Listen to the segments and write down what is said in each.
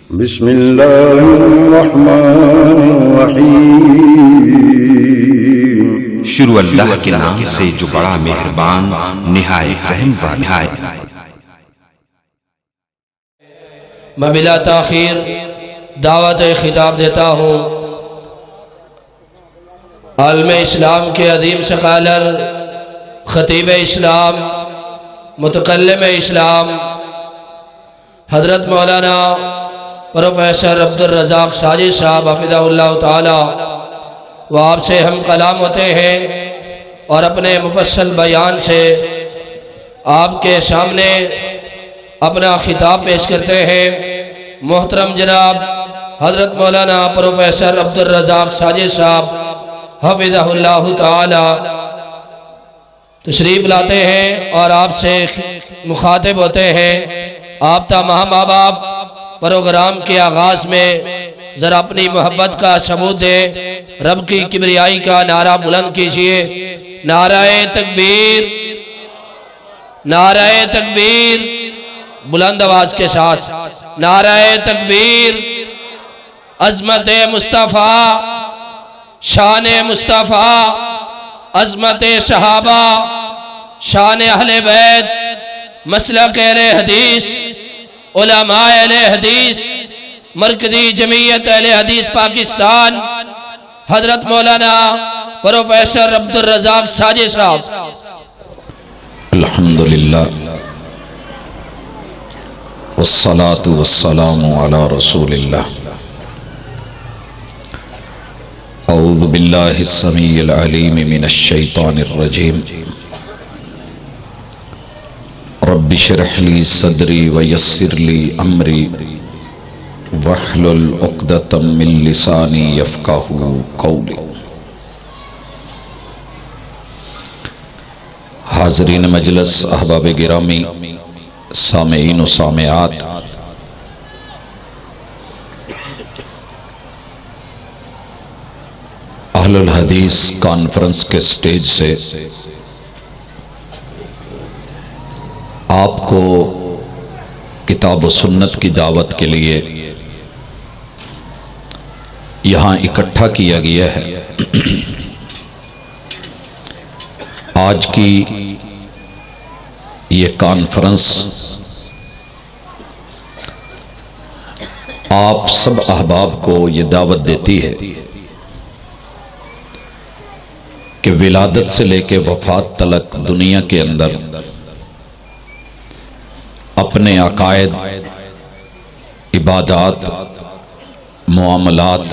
बिस्मिल्लाहिर्रहमानिर्रहीम। शुरू अल्लाह के नाम से जो बड़ा मेहरबान निहायत रहम वाला है। मैं बिला ताखीर दावत खिताब देता हूँ आलम इस्लाम के अजीम सकालर खतीब इस्लाम मुतकल्लिम इस्लाम हज़रत मौलाना प्रोफेसर अब्दुल रज़ाक साजिद साहब हफ़िज़हुल्लाह ताला वो आपसे हम कलाम होते हैं और अपने मुफस्सल बयान से आपके सामने अपना खिताब पेश करते हैं। मोहतरम जनाब हज़रत मौलाना प्रोफेसर अब्दुल रज़ाक साजिद साहब हफ़िज़हुल्लाह ताला तशरीफ़ लाते हैं और आपसे मुखातिब होते हैं। आप तमाम माँ बाप प्रोग्राम के आगाज में जरा अपनी मोहब्बत का सबूत दे, रब की किबरियाई का नारा बुलंद कीजिए। नाराए तकबीर, नाराए तकबीर, बुलंद आवाज के साथ नाराए तकबीर। अज़मत मुस्तफ़ा, शान मुस्तफ़ा, अज़मत सहाबा, शान अहले बैत, मसलक अहले हदीस, उलमा अहले हदीस, मरकज़ी जमीयत अहले हदीस पाकिस्तान, हजरत मौलाना प्रोफेसर अब्दुल रज़ाक साजिद साहब। अल्हम्दुलिल्लाह वस्सलातु वस्सलामु अला रसूलिल्लाह। औज़ु बिल्लाहिस समीइल अलीम मिनश शैतानिर रजीम। रब्बि श्रह ली सदरी व यस्सिर ली अमरी वहलुल उक़दतम मिन लिसानी यफ़क़हू क़ौली। हाज़रीन मजलिस, अहबाब गिरामी, सामेईन व सामेआत, अहलुल हदीस कॉन्फ्रेंस के स्टेज से आपको किताब व सुन्नत की दावत के लिए यहाँ इकट्ठा किया गया है। आज की ये कॉन्फ्रेंस आप सब अहबाब को ये दावत देती है कि विलादत से लेके वफात तलक दुनिया के अंदर अपने अकायद, इबादात, मुआमलात,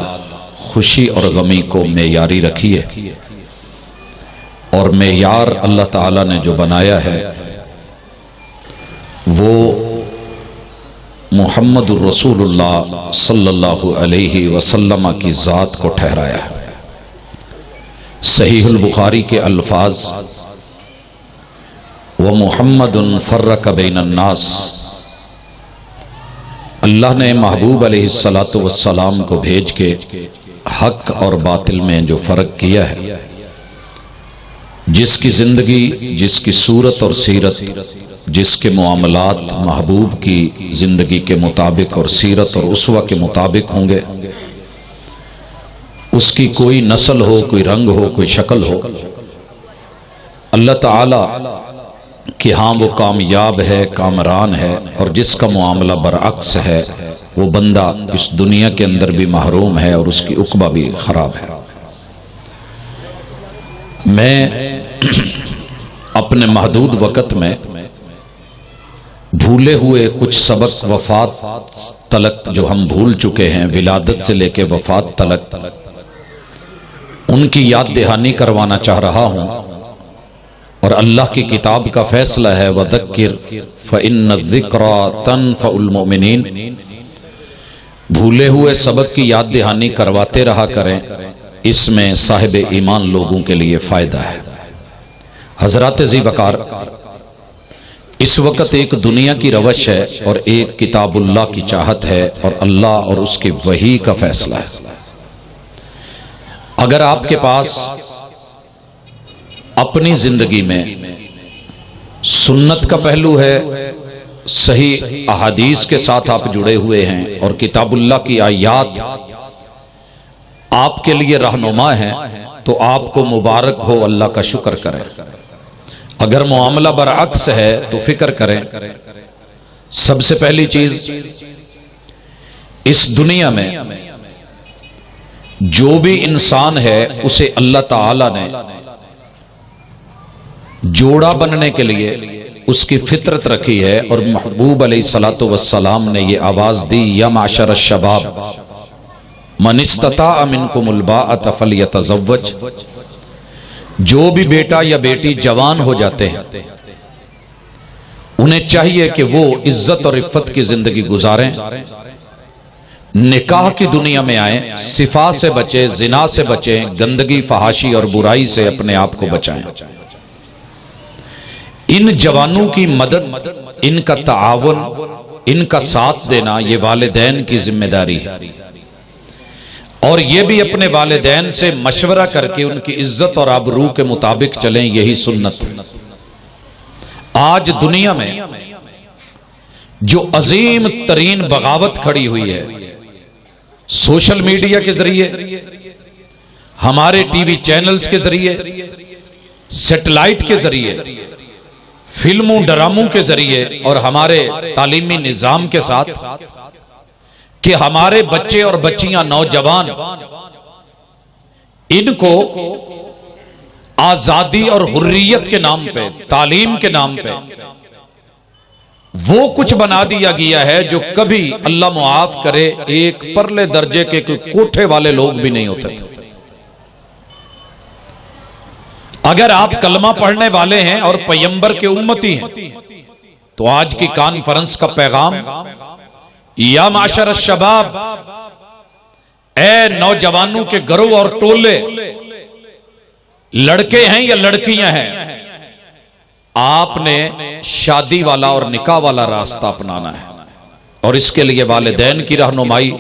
खुशी और गमी को मेयारी रखिए और मेयार अल्लाह ताला ने जो बनाया है वो मुहम्मदुर रसूलुल्लाह सल्लल्लाहु अलैहि वसल्लम की ज़ात को ठहराया है। सहीहुल बुखारी के अल्फाज व मुहम्मदुन फर्रक बैनन नास, अल्लाह ने महबूब अलैहिस्सलातु वस्सलाम को भेज के हक और बातिल में जो फर्क किया है, जिसकी जिंदगी, जिसकी सूरत और सीरत, जिसके मुआमलात महबूब की जिंदगी के मुताबिक और सीरत और उसवा के मुताबिक होंगे, उसकी कोई नस्ल हो, कोई रंग हो, कोई शक्ल हो, अल्लाह ताला कि हाँ वो कामयाब है, कामरान है, और जिसका मामला बरअक्स है वो बंदा इस दुनिया के अंदर भी महरूम है और उसकी उक़बा भी खराब है। मैं अपने महदूद वक़्त में भूले हुए कुछ सबक वफात तलक जो हम भूल चुके हैं, विलादत से लेके वफात तलक, उनकी याद दहानी करवाना चाह रहा हूं। और अल्लाह की किताब का फैसला है वज़क्किर फ़इन्न ज़िक्रा तनफ़उल मुमिनीन, भूले हुए सबक की याद दहानी करवाते रहा करें, इसमें साहिब ईमान लोगों के लिए फायदा है। हजरात ज़ी वकार, इस वक्त एक दुनिया की रवश है और एक किताबुल्लाह की चाहत है और अल्लाह और उसके वही का फैसला है। अगर आपके पास अपनी जिंदगी में सुन्नत का पहलू है सही अहादीस के साथ आप जुड़े हुए हैं और किताबुल्लाह की आयात आपके लिए रहनुमा है, तो आपको मुबारक हो, अल्लाह का शुक्र करें। अगर मामला बरअक्स है तो फिक्र करें। सबसे पहली चीज, इस दुनिया में जो भी इंसान है उसे अल्लाह ताला ने जोड़ा बनने के लिए उसकी फितरत रखी है, और महबूब अलैहिस्सलातु वस्सलाम ने ये आवाज दी, या माशर अश-शबाब मन इस्तता मिनकुमुल बाअत फलयतज़व्वज। जो भी बेटा या बेटी जवान हो जाते हैं उन्हें चाहिए कि वो इज्जत और इफ्फत की जिंदगी गुजारें, निकाह की दुनिया में आए, सिफा से बचे, जिना से बचें, गंदगी, फहाशी और बुराई से अपने आप को बचाएं। इन जवानों की मदद, इनका ताआवुन, इनका साथ देना ये वालिदैन की जिम्मेदारी है, और ये भी अपने वालिदैन से मशवरा करके उनकी इज्जत और आबरू के मुताबिक चलें, यही सुन्नत है। आज दुनिया में जो अजीम तरीन बगावत खड़ी हुई है, सोशल मीडिया के जरिए, हमारे टीवी चैनल्स के जरिए, सैटेलाइट के जरिए, फिल्मों ड्रामों के जरिए और हमारे तालीमी निजाम के साथ, कि हमारे बच्चे और बच्चियां, नौजवान, इनको आजादी और हुर्रियत के नाम पे, तालीम के नाम पे वो कुछ बना दिया गया है जो कभी अल्लाह मुआफ करे एक परले दर्जे के कोठे वाले लोग भी नहीं होते थे। अगर आप कलमा पढ़ने वाले हैं और पैगंबर के उम्मती हैं तो आज की कॉन्फ्रेंस का पैगाम, या माशर शबाब, ए नौजवानों के गिरोह और टोले, लड़के हैं या लड़कियां हैं, आपने शादी वाला और निकाह वाला रास्ता अपनाना है, और इसके लिए वालिदैन की रहनुमाई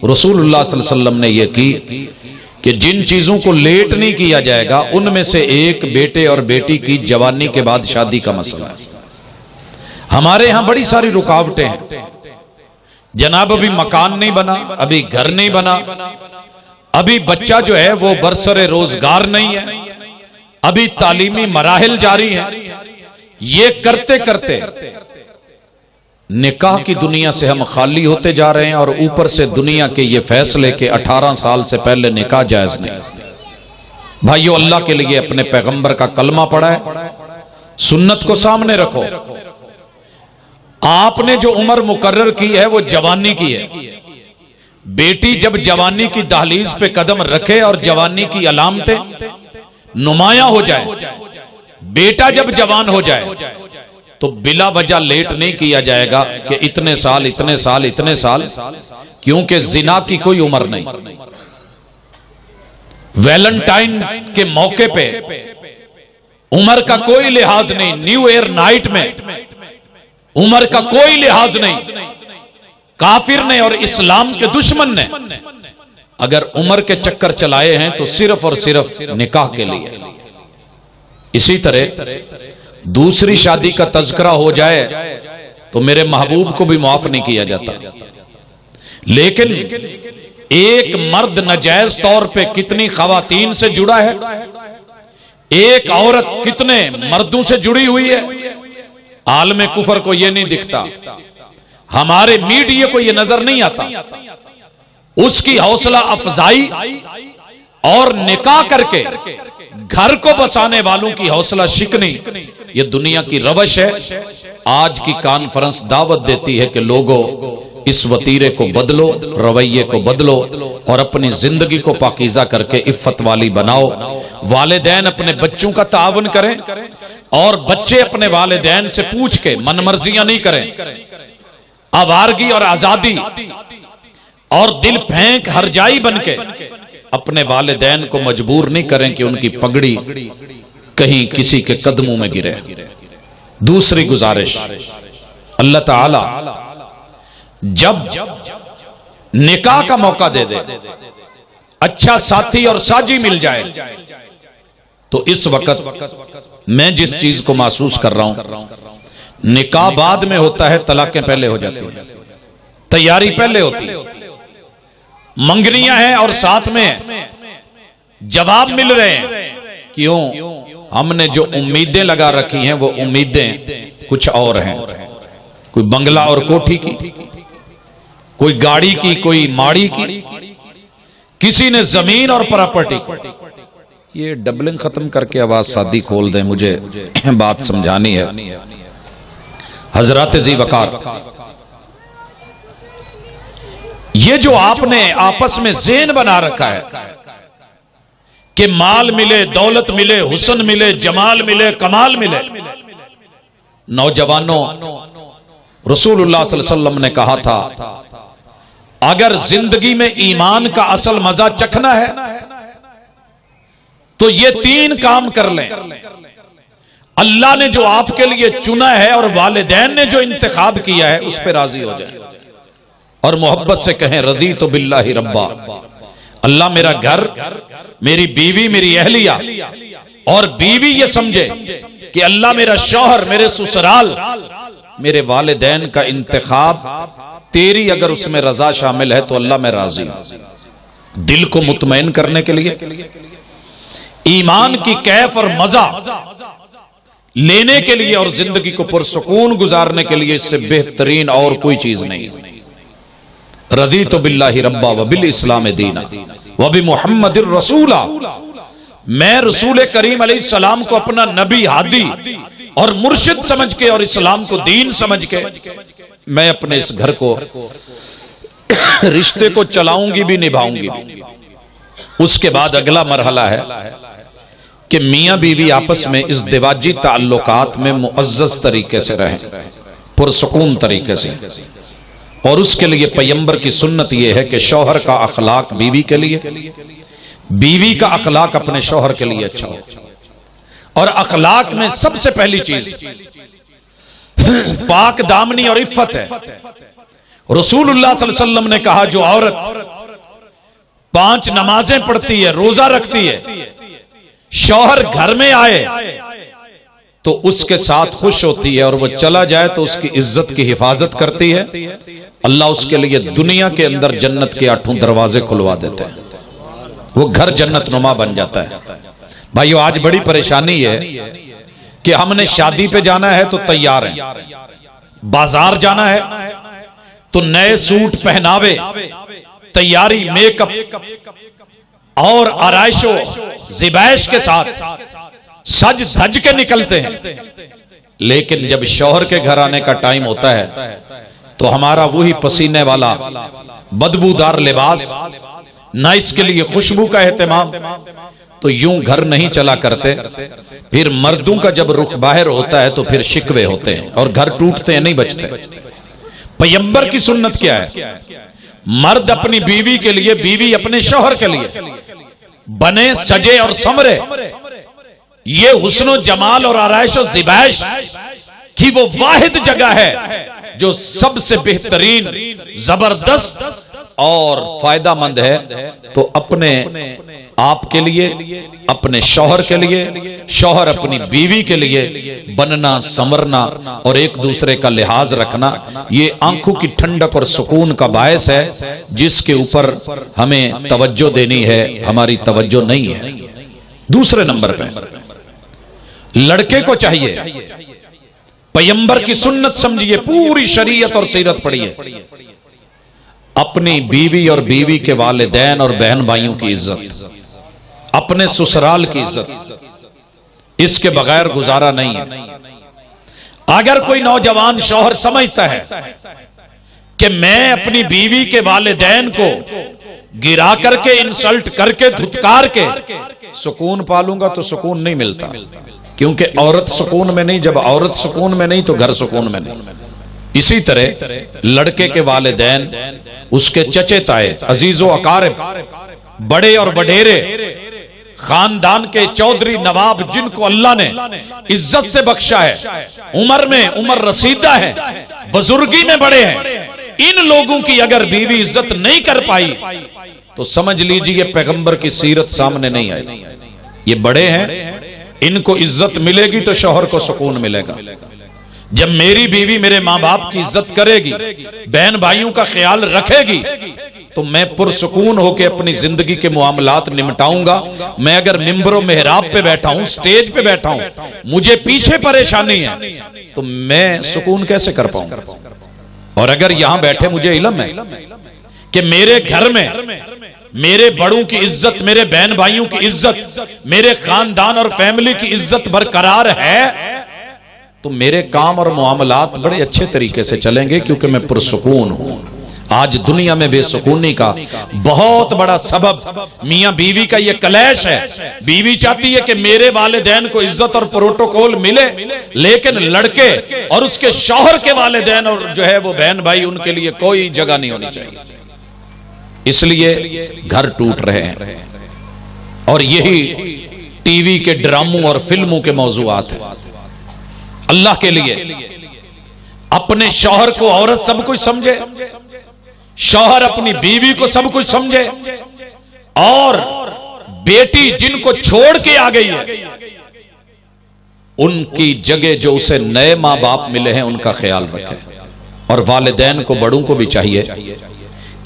रसूलुल्लाह सल्लल्लाहु अलैहि वसल्लम ने यह की कि जिन चीजों को लेट नहीं किया जाएगा उनमें से एक बेटे और बेटी की जवानी के बाद शादी का मसला है। हमारे यहां बड़ी सारी रुकावटें हैं जनाब, अभी मकान नहीं बना, अभी घर नहीं बना, अभी बच्चा जो है वो बरसरे रोजगार नहीं है, अभी तालीमी मराहिल जारी है। ये करते करते निकाह की दुनिया से हम खाली होते जा रहे हैं, और ऊपर से दुनिया के ये फैसले के 18 साल से पहले निकाह जायज नहीं। भाइयों, अल्लाह के लिए अपने पैगंबर का कलमा पढ़ा है, सुन्नत को सामने रखो। आपने जो उम्र मुकर्रर की है वो जवानी की है। बेटी जब जवानी की दहलीज पे कदम रखे और जवानी की अलामतें नुमाया हो जाए, बेटा जब जवान हो जाए तो बिला वजह लेट नहीं किया जाएगा कि इतने साल इतने साल इतने साल, क्योंकि जिना की कोई उम्र नहीं। वैलेंटाइन के मौके पे उम्र का कोई लिहाज नहीं, न्यू ईयर नाइट में उम्र का कोई लिहाज नहीं। काफिर ने और इस्लाम के दुश्मन ने अगर उम्र के चक्कर चलाए हैं तो सिर्फ और सिर्फ निकाह के लिए। इसी तरह दूसरी शादी का तज़किरा हो जाए तो मेरे महबूब को भी माफ नहीं किया जाता, लेकिन एक मर्द नाजायज तौर पे कितनी खवातीन से जुड़ा है, एक औरत कितने मर्दों से जुड़ी हुई है, आलम कुफर को यह नहीं दिखता, हमारे मीडिया को यह नजर नहीं आता। उसकी हौसला अफजाई और निकाह करके घर को बसाने वालों की हौसला शिकनी, यह दुनिया की रवश है। आज की कॉन्फ्रेंस दावत देती है कि लोगों, इस वतीरे को बदलो, रवैये को बदलो और अपनी जिंदगी को पाकीज़ा करके इफ्फत वाली बनाओ। वालिदैन अपने बच्चों का ताउन करें और बच्चे अपने वालिदैन से पूछ के मनमर्जियां नहीं करें। आवारगी और आजादी और दिल फेंक हरजाई बनके अपने वालिदैन को मजबूर नहीं करें कि उनकी पगड़ी कहीं किसी के कदमों में गिरे। दूसरी गुजारिश, अल्लाह ताला जब निकाह का मौका दे दे, अच्छा साथी और साजी मिल जाए, तो इस वक्त मैं जिस चीज को महसूस कर रहा हूं, निकाह बाद में होता है, तलाकें पहले हो जाती हैं, तैयारी पहले होती है, मंगनियां हैं और साथ में जवाब मिल रहे हैं। क्यों? हमने जो उम्मीदें लगा रखी हैं वो उम्मीदें कुछ और हैं। कोई बंगला और कोठी की, कोई गाड़ी की, कोई माड़ी की, किसी ने जमीन और प्रॉपर्टी की। ये डबलिंग खत्म करके आवाज शादी खोल दें, मुझे बात समझानी है। हजरत जी वकार, ये जो आपने आपस में ज़ेन बना रखा है कि माल मिले, दौलत मिले, हुस्न मिले, जमाल मिले, कमाल मिले। नौजवानों, रसूलुल्लाह सल्लल्लाहु अलैहि वसल्लम ने कहा था, अगर जिंदगी में ईमान का असल मजा चखना है तो ये 3 काम कर लें। अल्लाह ने जो आपके लिए चुना है और वालिदैन ने जो इंतखाब किया है उस पर राजी हो जाए और मोहब्बत से कहें, रदी तो बिल्लाहि रब्बा, अल्लाह मेरा घर, मेरी बीवी, मेरी अहलिया, और बीवी ये समझे कि अल्लाह मेरा शौहर, मेरे ससुराल, मेरे वालिदैन का इंतखाब तेरी अगर उसमें रजा शामिल है तो अल्लाह मैं राजी हूं। दिल को मुतमईन करने के लिए, ईमान की कैफ और मजा लेने के लिए और जिंदगी को पुरसुकून गुजारने के लिए इससे बेहतरीन और कोई चीज नहीं। रदी तो बिल्लाहि रब्बा व बिल इस्लाम दीना व बि मुहम्मदिर रसूला, मैं रसूल करीम अलैहिस्सलाम को अपना नबी, हादी और मुर्शिद समझ के और इस्लाम को दीन समझ के मैं अपने इस घर को, रिश्ते को चलाऊंगी भी, निभाऊंगी भी। उसके बाद अगला मरहला है कि मियां बीवी आपस में इस दिवाजी ताल्लुकात में मुअज़्ज़ज़ तरीके से रहें, पुरसुकून तरीके से। और उसके लिए पैगंबर की सुन्नत यह है कि शौहर का अखलाक बीवी के लिए, बीवी का अखलाक अपने शौहर के लिए अच्छा हो। और अखलाक में सबसे पहली चीज पाक दामनी और इफ़्फ़त है। रसूलुल्लाह सल्लल्लाहु अलैहि वसल्लम ने कहा, जो औरत 5 नमाजें पढ़ती है, रोजा रखती है, शौहर घर में आए तो उसके साथ खुश होती है और वो चला जाए तो उसकी इज्जत की हिफाजत करती है, अल्लाह उसके लिए दुनिया के अंदर जन्नत के 8 दरवाजे खुलवा देते हैं, वो घर जन्नत नुमा बन जाता है। भाइयों, आज बड़ी परेशानी है कि हमने शादी पे जाना है तो तैयार हैं, बाजार जाना है तो नए सूट पहनावे, तैयारी, मेकअप और आराइशो ज़िबाइश के साथ सज धज के निकलते हैं। लेकिन जब शौहर के घर आने का टाइम होता है तो हमारा वही पसीने वाला बदबूदार लिबास, ना इसके लिए खुशबू का एहतमाम, तो यूं घर नहीं चला करते। फिर मर्दों का जब रुख बाहर होता है तो फिर शिकवे होते हैं और घर टूटते हैं, नहीं बचते। पैगंबर की सुन्नत क्या है? मर्द अपनी बीवी के लिए, बीवी अपने शौहर के लिए बने, सजे और समरे। ये हुस्न जमाल और आराइश और ज़िबाइश की वो वाहिद जगह है जो सबसे बेहतरीन, जबरदस्त और फायदामंद है। तो अपने आप के लिए, अपने शौहर के लिए, शौहर अपनी बीवी के लिए बनना, संवरना और एक दूसरे का लिहाज रखना, ये आंखों की ठंडक और सुकून का बायस है, जिसके ऊपर हमें तवज्जो देनी है, हमारी तवज्जो नहीं है। दूसरे नंबर पे लड़के को चाहिए पैगंबर की सुन्नत समझिए, पूरी शरीयत और सीरत पढ़िए, अपनी बीवी और बीवी के वालिदैन और बहन भाइयों की इज्जत, अपने ससुराल की इज्जत, इसके बगैर गुजारा नहीं है। अगर कोई नौजवान शौहर समझता है कि मैं अपनी बीवी के वालिदैन को गिरा करके, इंसल्ट करके, धुतकार के सुकून पालूंगा, तो सुकून नहीं मिलता। क्योंकि औरत सुकून में नहीं, जब औरत सुकून में नहीं तो घर सुकून में नहीं। इसी तरह लड़के के वालिदैन, उसके चचे ताए, अजीजो अकारिब, बड़े और वडेरे, खानदान के चौधरी नवाब, जिनको अल्लाह ने इज्जत से बख्शा है, उम्र में उम्र रसीदा है, बुजुर्गी में बड़े हैं, इन लोगों की अगर बीवी इज्जत नहीं कर पाई तो समझ लीजिए पैगंबर की सीरत सामने नहीं आई। ये बड़े हैं, इनको इज्जत मिलेगी तो शौहर को सुकून मिलेगा। जब मेरी बीवी मेरे मां बाप की इज्जत करेगी, बहन भाइयों का ख्याल रखेगी, तो मैं पुरसुकून होकर अपनी जिंदगी के मामलात निपटाऊंगा। मैं अगर मिंबरों मेहराब पे बैठा हूं, स्टेज पे बैठा हूं, मुझे पीछे परेशानी है, तो मैं सुकून कैसे कर पाऊंगा? और अगर यहां बैठे मुझे इल्म है कि मेरे घर में मेरे बड़ों की इज्जत, मेरे बहन भाइयों की इज्जत, मेरे खानदान और फैमिली की इज्जत बरकरार है, तो मेरे काम और मामलात बड़े अच्छे तरीके से चलेंगे, क्योंकि मैं पुरसुकून हूं। आज दुनिया में बेसुकूनी का बहुत बड़ा सबब मियां बीवी का यह कलैश है। बीवी चाहती है कि मेरे वालिदैन को इज्जत और प्रोटोकॉल मिले, लेकिन लड़के और उसके शौहर के वालिदैन और जो है वो बहन भाई, उनके लिए कोई जगह नहीं होनी चाहिए। इसलिए घर टूट रहे हैं, और यही टीवी के ड्रामों और फिल्मों के मौजूआत हैं। अल्लाह के लिए अपने शौहर को औरत सब कुछ समझे, शौहर अपनी बीवी को सब कुछ समझे, और बेटी जिनको छोड़ के आ गई है उनकी जगह जो उसे नए मां बाप मिले हैं उनका ख्याल रखे। और वालिदैन को, बड़ों को भी चाहिए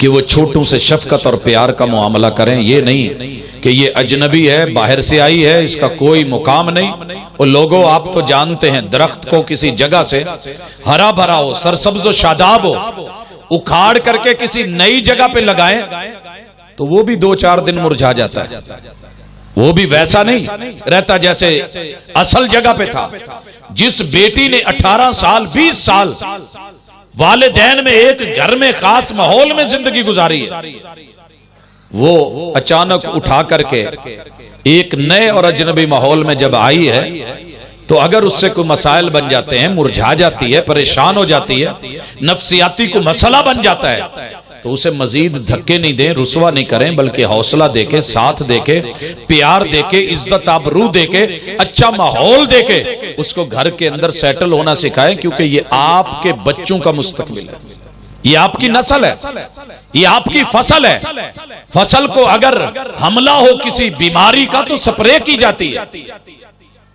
कि वो छोटों से शफकत और प्यार का मुआमला करें। ये नहीं कि ये अजनबी है, बाहर से आई है, इसका कोई मुकाम नहीं। और लोगों, आप तो जानते हैं, दरख्त को किसी जगह से हरा भरा हो, सरसब्ज शादाब हो, उखाड़ करके किसी नई जगह पे लगाएं तो वो भी 2-4 दिन मुरझा जाता है। वो भी वैसा नहीं रहता जैसे असल जगह पे था। जिस बेटी ने 18 साल 20 साल वालिदैन में एक घर में खास माहौल में जिंदगी गुजारी है, वो अचानक उठा करके एक नए और अजनबी माहौल में जब आई है, तो अगर उससे कोई मसाइल बन जाते हैं, मुरझा जाती है, परेशान हो जाती है, नफ्सियाती को मसला बन जाता है, तो उसे मजीद धक्के नहीं दें, रुसवा नहीं करें, बल्कि हौसला देके, साथ देके, प्यार देके, इज्जत आबरू देके, अच्छा माहौल देके उसको घर के अंदर सेटल होना सिखाएं। क्योंकि ये आपके बच्चों का मुस्तकबिल है, ये आपकी नस्ल है, ये आपकी फसल है। फसल को अगर हमला हो किसी बीमारी का तो स्प्रे की जाती है,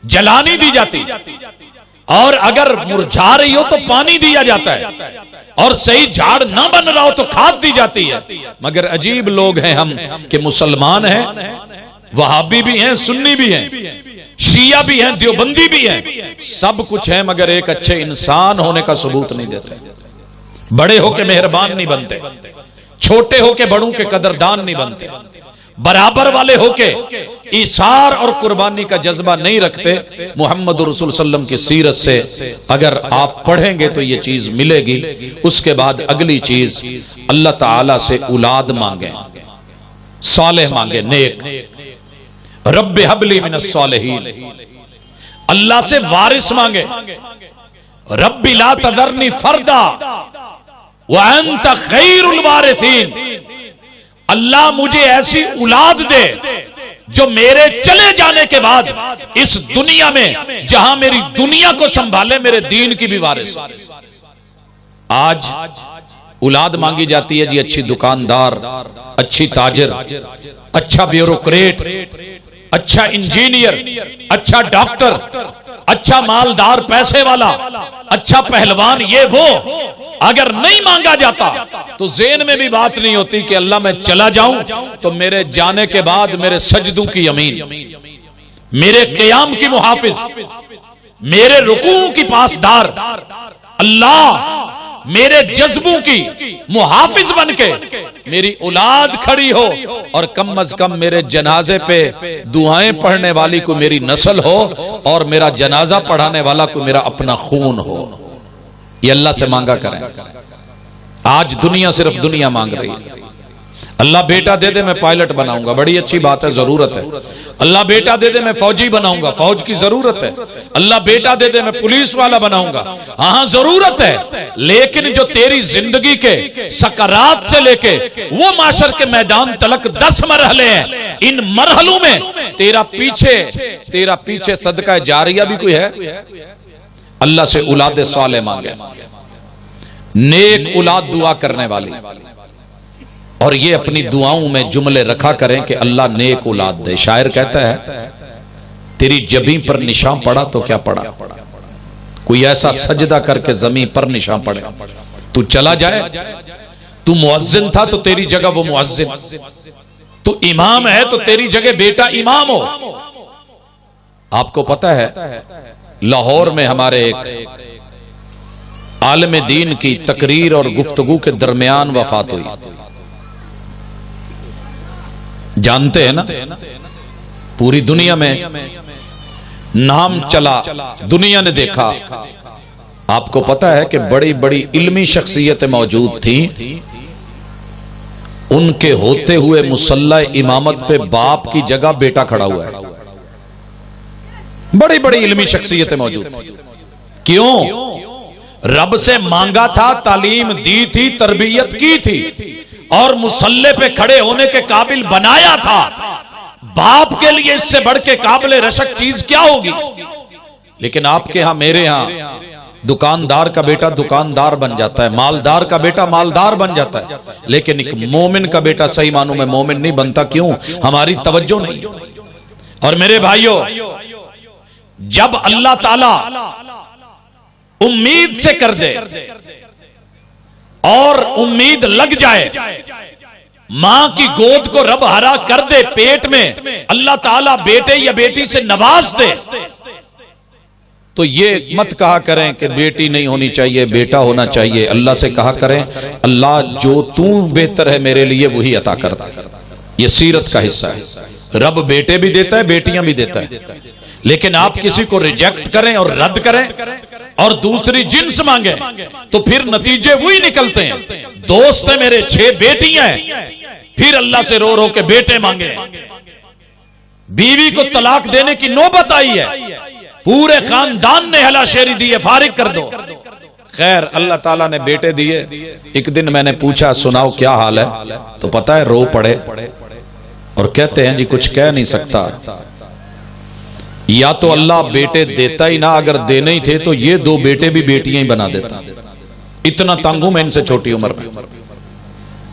जलानी दी जाती, और अगर मुरझा रही हो तो पानी दिया जाता है, और सही झाड़ ना बन रहा हो तो खाद दी जाती है। मगर अजीब लोग हैं हम कि मुसलमान हैं, वहाबी भी हैं, सुन्नी भी हैं, शिया भी हैं, देवबंदी भी हैं, सब कुछ है, मगर एक अच्छे इंसान होने का सबूत नहीं देते। बड़े होके मेहरबान नहीं बनते, छोटे होके बड़ों के कदरदान नहीं बनते, बराबर वाले होके ईसार और कुर्बानी का जज्बा नहीं रखते। मोहम्मद रसूल सल्लम की सीरत से अगर आप पढ़ेंगे तो ये चीज मिलेगी। उसके बाद अगली चीज, अल्लाह ताला से औलाद मांगे, सालेह मांगे, नेक। रब्बे हबली मिनस सालिहीन, अल्लाह से वारिस मांगे। रब्बी ला तज़रनी फरदा व अंत खैरुल वारिसीन, अल्लाह मुझे ऐसी औलाद दे जो मेरे चले जाने के बाद इस दुनिया में, जहां मेरी दुनिया को संभाले, मेरे दीन की भी वारिस। आज औलाद मांगी जाती है जी, अच्छी दुकानदार, अच्छी ताजिर, अच्छा ब्यूरोक्रेट, अच्छा इंजीनियर, अच्छा डॉक्टर, अच्छा मालदार पैसे वाला, अच्छा पहलवान, ये वो। अगर नहीं मांगा जाता तो ज़हन में भी बात नहीं होती कि अल्लाह मैं चला जाऊं तो मेरे जाने के बाद मेरे सजदों की अमीन, मेरे क़याम की मुहाफिज, मेरे रुकू की पासदार, अल्लाह मेरे जज्बों की मुहाफिज बनके मेरी औलाद खड़ी हो, और कम अज कम मेरे जनाजे पे दुआएं पढ़ने वाली को मेरी नस्ल हो, और मेरा जनाजा पढ़ाने वाला को मेरा अपना खून हो। ये अल्लाह से मांगा करें। आज दुनिया सिर्फ दुनिया मांग रही है। अल्लाह बेटा दे दे मैं पायलट बनाऊंगा, बड़ी अच्छी बात है, जरूरत है। अल्लाह बेटा दे दे मैं फौजी बनाऊंगा, फौज की जरूरत है। अल्लाह बेटा दे दे मैं पुलिस वाला बनाऊंगा, हाँ जरूरत है। लेकिन जो तेरी जिंदगी के सकरात से लेके वो माशर के मैदान तलक 10 मरहले हैं, इन मरहलों में तेरा पीछे सदका जारिया भी कोई है। अल्लाह से औलाद सालेह मांगे, नेक औलाद दुआ करने वाली, और ये अपनी दुआओं में जुमले रखा करें कि अल्लाह नेक औलाद दे। शायर कहता है, तेरी जबीं पर निशान पड़ा तो क्या पड़ा, कोई ऐसा सजदा करके जमीन पर निशान पड़े। तू चला जाए, तू मुअज्जिन था तो तेरी जगह वो मुअज्जिन, तू इमाम है तो तेरी जगह बेटा इमाम हो। आपको पता है लाहौर में हमारे एक आलिम दीन की तकरीर और गुफ्तगू के दरमियान वफात हुई। जानते हैं ना, पूरी दुनिया में नाम चला, दुनिया ने देखा। आपको पता है कि बड़ी बड़ी इल्मी शख्सियतें मौजूद थी, उनके होते हुए मुसल्ला इमामत पे बाप की जगह बेटा खड़ा हुआ है। बड़ी बड़ी इल्मी शख्सियतें मौजूद थी। क्यों? रब से मांगा था, तालीम दी थी, तरबियत की थी और मुसल्ले पे खड़े होने के काबिल बनाया था। बाप के लिए इससे बढ़ के काबिल रशक चीज क्या होगी? लेकिन आपके यहां, मेरे यहां दुकानदार का बेटा दुकानदार बन जाता है, मालदार का बेटा मालदार बन जाता है, लेकिन एक मोमिन का बेटा सही मानों में मोमिन नहीं बनता। क्यों? हमारी तवज्जो नहीं। और मेरे भाइयों, जब अल्लाह ताला उम्मीद से कर दे और उम्मीद लग जाए, मां की गोद को रब हरा कर दे, पेट में अल्लाह ताला बेटे या बेटी से नवाज दे, तो ये मत कहा करें कि बेटी नहीं होनी चाहिए, बेटा होना चाहिए। अल्लाह से कहा करें, अल्लाह जो तू बेहतर है मेरे लिए वही अता करता है। ये सीरत का हिस्सा है। रब बेटे भी देता है, बेटियां भी देता है, लेकिन आप किसी को रिजेक्ट करें और रद्द करें और दूसरी जिन्स मांगे तो फिर नतीजे वही निकलते हैं। दोस्त है मेरे, 6 बेटियां हैं, फिर अल्लाह से रो रो के बेटे मांगे। बीवी को तलाक देने की नौबत आई है, पूरे खानदान ने हलाशेरी दी है, फारिग कर दो। खैर, अल्लाह ताला ने बेटे दिए। एक दिन मैंने पूछा, सुनाओ क्या हाल है? तो पता है, रो पड़े और कहते हैं जी कुछ कह नहीं सकता। या तो अल्लाह बेटे देता ही ना, अगर देने ही थे तो ये 2 बेटे भी बेटियां ही बना देता। इतना तंग हूं मैं इनसे छोटी उम्र में।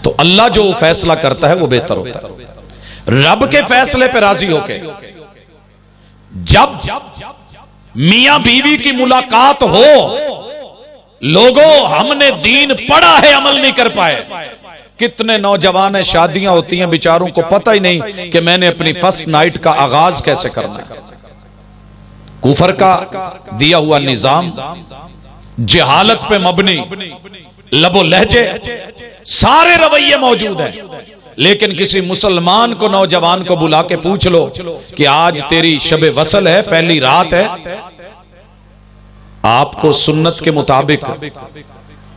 तो अल्लाह जो फैसला करता है वो बेहतर होता है। रब के फैसले पे राजी होके जब मियां बीवी की मुलाकात हो, लोगों हमने दीन पढ़ा है, अमल नहीं कर पाए। कितने नौजवान है, शादियां होती हैं, बेचारों को पता ही नहीं कि मैंने अपनी फर्स्ट नाइट का आगाज कैसे करना है। कुफर का दिया हुआ निजाम, जहालत पे मबनी लबो लहजे, सारे रवैये मौजूद हैं। लेकिन किसी मुसलमान को, नौजवान को बुला के पूछ लो कि आज तेरी शबे वसल है, पहली रात है, आपको सुन्नत के मुताबिक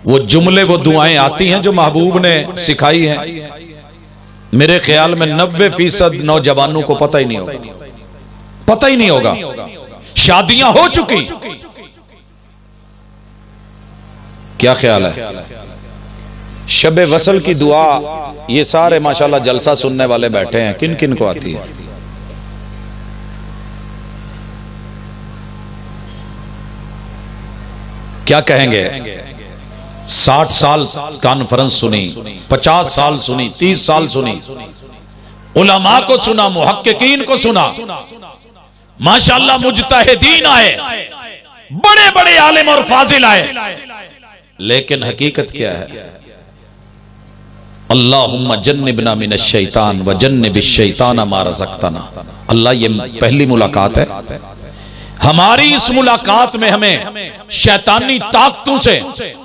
वो जुमले, वो दुआएं आती हैं जो महबूब ने सिखाई हैं। मेरे ख्याल में 90% नौजवानों को पता ही नहीं होगा, पता ही नहीं होगा। शादियां हो चुकी, क्या ख्याल है? शबे वसल की दुआ, ये सारे माशाल्लाह जलसा सुनने वाले बैठे हैं, किन किन को आती है? क्या कहेंगे? 60 साल कॉन्फ्रेंस सुनी, 50 साल सुनी, 30 साल सुनी, उलमा को सुना, मुहक्किकीन को सुना, माशाल्लाह मुजतहिदीन आए, बड़े बड़े आलिम और फाजिल आए, लेकिन हकीकत क्या है? अल्लाहुम्मा जन्निबना मिनश शैतान व जन्निबिश शैतान मा रज़क़तना। अल्लाह, ये पहली मुलाकात है। हमारी इस मुलाकात में हमें शैतानी ताकतों से,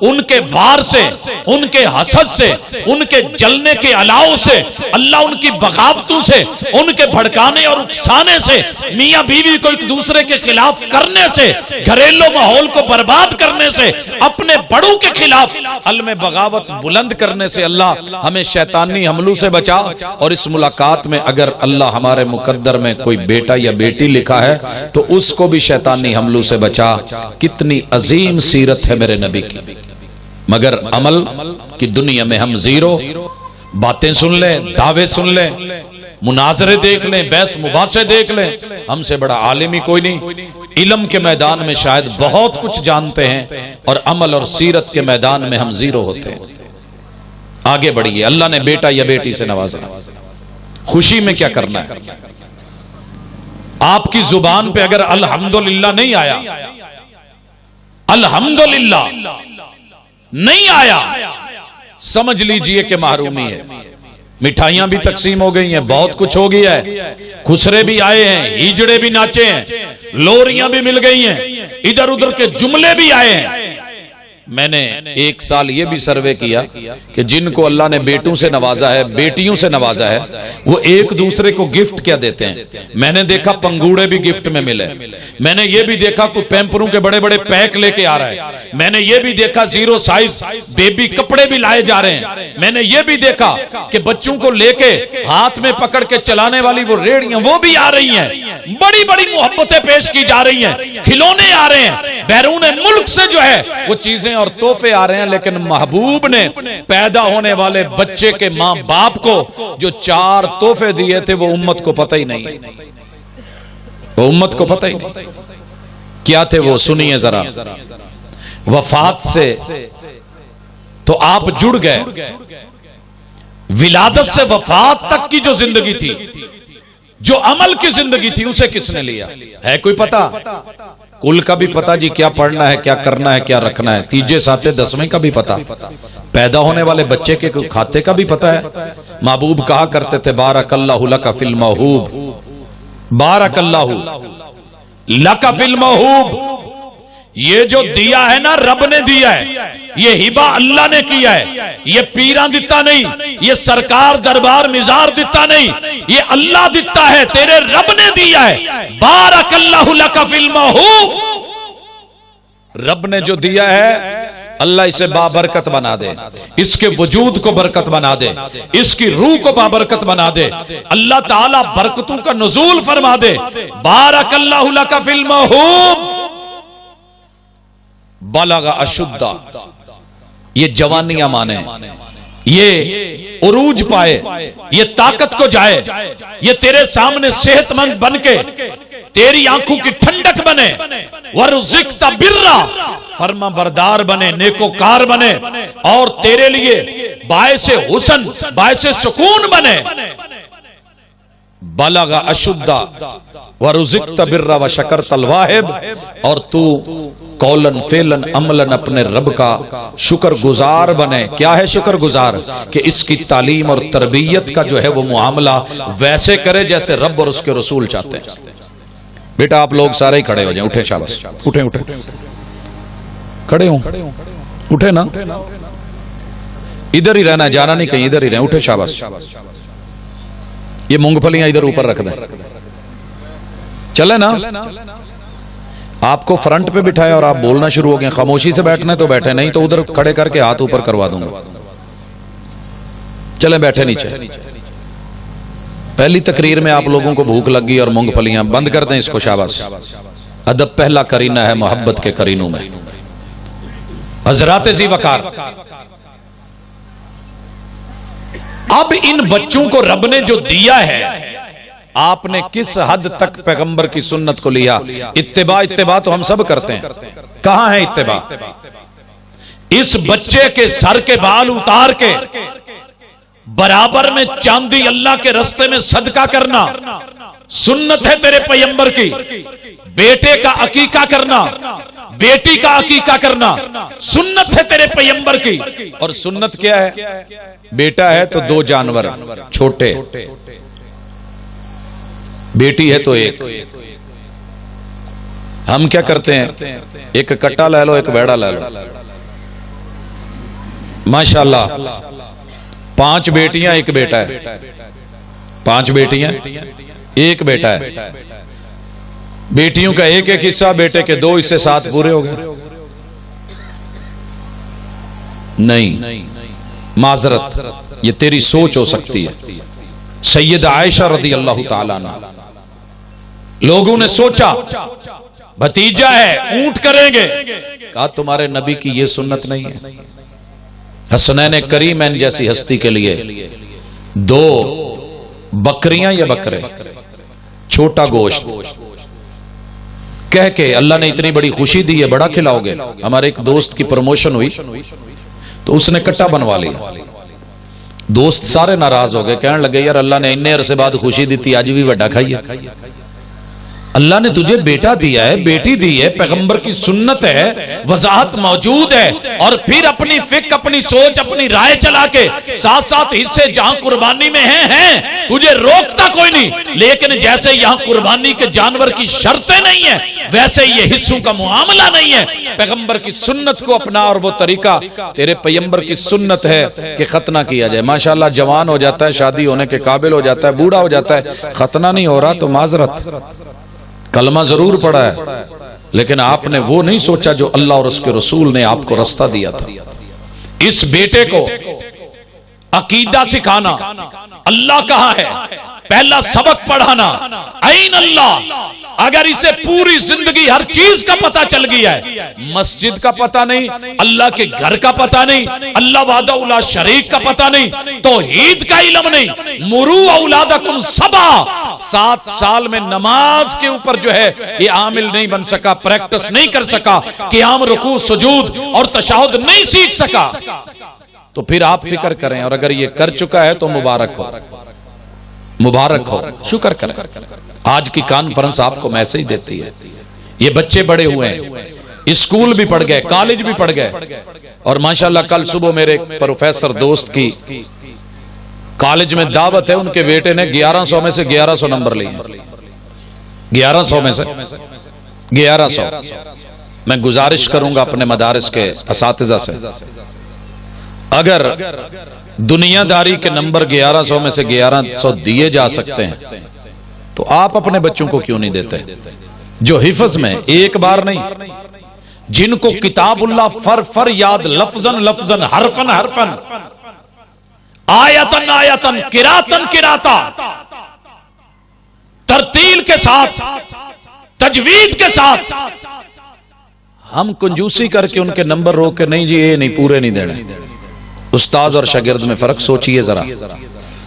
उनके वार से, उनके हसद से, उनके जलने के अलाव से, अल्लाह उनकी बगावतों से, उनके भड़काने और उकसाने से, मियां बीवी को एक दूसरे के खिलाफ करने से, घरेलू माहौल को बर्बाद करने से, अपने बड़ों के खिलाफ अलम बगावत बुलंद करने से अल्लाह हमें शैतानी हमलों से बचा। और इस मुलाकात में अगर अल्लाह हमारे मुकद्दर में कोई बेटा या बेटी लिखा है तो उसको भी शैतानी हमलों से बचा। कितनी अजीम सीरत है मेरे नबी की। मगर अमल की दुनिया में हम जीरो। बातें सुन लें, दावे सुन लें, मुनाजरे देख लें, बहस मुबासे देख लें, हमसे बड़ा आलिम ही कोई नहीं। इल्म के मैदान में शायद बहुत कुछ जानते हैं और अमल और सीरत के मैदान में हम जीरो होते हैं। आगे बढ़िए। अल्लाह ने बेटा या बेटी से नवाजा, खुशी में क्या करना है? आपकी जुबान पे अगर अल्हम्दुलिल्लाह नहीं आया अल्हम्दुलिल्लाह नहीं आया, समझ लीजिए कि महरूमी है। मिठाइयां भी तकसीम हो गई हैं, बहुत कुछ हो गया है, खुसरे भी आए हैं, हिजड़े भी नाचे हैं, लोरियां भी मिल गई हैं, इधर उधर के जुमले भी आए हैं। मैंने एक साल ये भी सर्वे किया कि जिनको अल्लाह ने बेटों से नवाजा है, बेटियों से नवाजा है, वो एक दूसरे को गिफ्ट क्या देते हैं। मैंने देखा पंगूड़े भी गिफ्ट में मिले, मैंने ये भी देखा कोई पैम्परों के बड़े बड़े पैक लेके आ रहा है, मैंने ये भी देखा 0 साइज बेबी कपड़े भी लाए जा रहे हैं, मैंने ये भी देखा कि बच्चों को लेके हाथ में पकड़ के चलाने वाली वो रेड़ियां वो भी आ रही हैं, बड़ी बड़ी मोहब्बतें पेश की जा रही हैं, खिलौने आ रहे हैं, बैरून मुल्क से जो है वो चीजें और तोहफे आ रहे हैं। लेकिन महबूब ने पैदा होने वाले बच्चे के मां बाप को जो 4 तोहफे दिए थे वो उम्मत को पता ही नहीं, वो उम्मत को पता ही नहीं क्या थे वो। सुनिए जरा, वफात से तो आप जुड़ गए, विलादत से वफात तक की जो जिंदगी थी, जो अमल की जिंदगी थी, उसे किसने लिया है? कोई पता? कुल का भी पता जी, क्या पढ़ना है, क्या करना है, क्या रखना है, तीजे साते 10वें का भी पता, पैदा होने वाले बच्चे के खाते का भी पता है। महबूब कहा करते थे बारकल्लाहु लका फिल महूब, बारकल्लाहु लका फिल महूब। ये जो दिया है ना रब ने दिया है, ये हिबा अल्लाह ने किया है, ये पीरा दिता नहीं, ये सरकार दरबार मिजार दिता नहीं, ये अल्लाह दिता है, तेरे रब ने दिया है। बारकल्लाहु लका फिल महूब, रब ने जो दिया है अल्लाह इसे बाबरकत बना दे, इसके वजूद को बरकत बना दे, इसकी रूह को बाबरकत बना दे, अल्लाह ताला बरकतों का नुज़ूल फरमा दे। बारकल्लाहु लका फिल महूब, बलगा अशुद्धा, ये जवानियां माने, ये उरूज पाए, ये ताकत को जाए, ये तेरे सामने सेहतमंद बनके तेरी आंखों की ठंडक बने, वरुज़िक़्ता बिर्रा, फरमा बरदार बने, नेकोकार बने, और तेरे लिए बायसे हुस्न, बायसे सुकून बने। बलगा अशुद्धा वरुज़िक़्ता बिर्रा व शकरतल वाहिब, और तू कौलन फेलन अमलन अपने रब का शुक्रगुजार बने। क्या है शुक्रगुजार? कि इसकी तालीम और तरबियत का जो है वो मुआमला वैसे करे जैसे रब और उसके रसूल चाहते हैं। बेटा आप लोग सारे ही खड़े हो जाएं, उठे, शाबाश, उठे उठे, खड़े हो, उठे ना, इधर ही रहना, जाना नहीं कहीं, इधर ही रहे, उठे, शाबाश। ये मूंगफलियां इधर ऊपर रख दें, चले ना। आपको फ्रंट पे बिठाया और आप बोलना शुरू हो गए, खामोशी से बैठना है तो बैठे, नहीं तो उधर खड़े करके हाथ ऊपर करवा दूंगा। चले बैठे नीचे। पहली तकरीर में आप लोगों को भूख लगी और मूंगफलियां, बंद कर दें इसको, शाबाश। अदब पहला करीना है मोहब्बत के करीनों में। हजरात जी वकार, अब इन बच्चों को रब ने जो दिया है, आपने किस हद तक पैगंबर की सुन्नत को लिया? इत्तिबा, इत्तिबा तो हम सब करते हैं, कहां है इत्तिबा? इस बच्चे के सर के बाल उतार के बराबर में चांदी अल्लाह के रास्ते में सदका करना सुन्नत है तेरे पैगंबर की। बेटे का अकीका करना, बेटी का अकीका करना सुन्नत है तेरे पैगंबर की। और सुन्नत क्या है? बेटा है तो 2 जानवर छोटे, बेटी है तो 1। हम क्या करते हैं? एक कट्टा ले लो, एक बैड़ा ले लो, माशाल्लाह 5 बेटियां 1 बेटा है, 5 बेटियां 1 बेटा है। बेटियों का 1-1 हिस्सा, बेटे के 2 हिस्से, 7 पूरे हो गए। नहीं, माजरत, ये तेरी सोच हो सकती है। सैयदा आयशा रदी अल्लाह ताला अन्हा, लोगों ने सोचा भतीजा है, ऊंट करेंगे, कहा तुम्हारे नबी की यह सुन्नत नहीं है। हसनैन करीमैन जैसी हस्ती के लिए 2 बकरियां या बकरे, छोटा गोश्त कह के अल्लाह ने इतनी बड़ी खुशी दी है, बड़ा खिलाओगे। हमारे एक दोस्त की प्रमोशन हुई तो उसने कट्टा बनवा लिया। दोस्त सारे नाराज हो गए, कहने लगे यार अल्लाह ने इन्ने अरसे बाद खुशी दी थी, आज भी वड्डा खाइए। अल्लाह ने तुझे बेटा दिया है, बेटी दी है, पैगंबर की सुन्नत है, वजाहत मौजूद है, और फिर अपनी फिक्र, अपनी सोच, अपनी राय चला के साथ साथ हिस्से जहां कुर्बानी में हैं, तुझे रोकता कोई नहीं। लेकिन जैसे यहां कुर्बानी के जानवर की शर्तें नहीं है, वैसे ये हिस्सों का मुआमला नहीं है। पैगंबर की सुन्नत को अपना, और वो तरीका तेरे पैगंबर की सुन्नत है कि खतना किया जाए। माशाल्लाह जवान हो जाता है, शादी होने के काबिल हो जाता है, बूढ़ा हो जाता है, खतना नहीं हो रहा तो माजरत, कलमा जरूर पड़ा है, लेकिन आपने वो नहीं सोचा जो अल्लाह और उसके रसूल ने आपको रास्ता दिया था। इस बेटे को अकीदा सिखाना, अल्लाह कहां है, पहला सबक पढ़ाना, ऐन अल्लाह। अगर इसे पूरी जिंदगी हर चीज का पता चल गया है, मस्जिद का पता नहीं, अल्लाह के घर का पता नहीं, अल्लाह वादा उला शरीक का पता नहीं, तौहीद का इल्म नहीं, मुरू औलादकुम सबा, 7 साल में नमाज के ऊपर जो है ये आमिल नहीं बन सका, प्रैक्टिस नहीं कर सका, क़ियाम, रुकू, सुजूद और तशहुद नहीं सीख सका, तो फिर आप फिक्र करें। और अगर ये कर चुका है तो मुबारक हो, मुबारक हो, शुक्र करें। आज की कॉन्फ्रेंस आपको मैसेज देती है। ये बच्चे बड़े हुए हैं, स्कूल भी पढ़ गए, कॉलेज भी पढ़ गए, और माशाल्लाह कल सुबह मेरे प्रोफेसर दोस्त की कॉलेज में दावत है, उनके बेटे ने 1100 में से 1100 नंबर लिए, 1100 में से 1100। मैं गुजारिश करूंगा अपने मदारिस के असातिज़ा से, अगर दुनियादारी के नंबर 1100 में से 1100 दिए जा सकते हैं तो आप अपने बच्चों को क्यों नहीं देते, जो हिफ्ज में एक बार नहीं, जिनको किताबुल्लाह फर फर याद, लफ्जन लफ्जन, हरफन हरफन, आयतन आयतन, किरातन किराता, तरतील के साथ, तजवीद के साथ, हम कंजूसी करके उनके नंबर रोक के नहीं जी ये नहीं, पूरे नहीं देने। उस्ताद और शागिर्द में फर्क सोचिए जरा।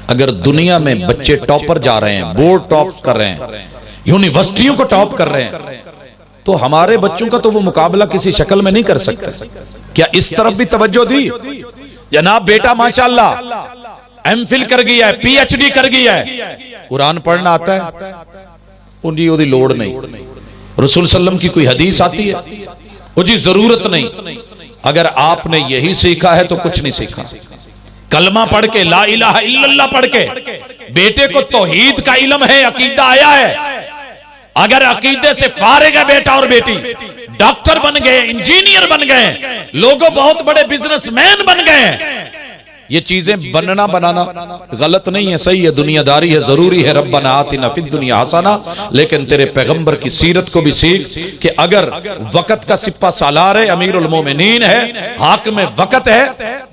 अगर दुनिया में बच्चे टॉपर जा रहे हैं, बोर्ड टॉप कर रहे हैं, यूनिवर्सिटियों को टॉप कर रहे हैं, तो हमारे बच्चों का तो वो मुकाबला किसी शक्ल में नहीं कर सकते। क्या इस तरफ भी तवज्जो दी? जनाब बेटा माशाल्लाह एमफिल कर गया है, पीएचडी कर गया है, कुरान पढ़ना आता है, उनकी ओदी लोड़ नहीं। रसूल सल्लम की कोई हदीस आती है, उसकी जरूरत नहीं। अगर आपने यही सीखा है तो कुछ नहीं सीखा। कलमा पढ़ के, ला इलाहा इल्लल्लाह पढ़ के, बेटे को तौहीद का इल्म है, अकीदा आया है, अगर अकीदे से फारिग है बेटा और बेटी, डॉक्टर बन गए, इंजीनियर बन गए, लोगों बहुत बड़े बिजनेसमैन बन गए, ये चीजें बनना बनाना गलत नहीं है, सही है, दुनियादारी है, जरूरी है। रब्बना आतिना फिद दुनिया हसना, लेकिन तेरे पैगंबर की सीरत को भी सीख कि अगर वक्त का सिप्पा सालार है, अमीरुल मोमिनीन है, हाकिम वक्त है,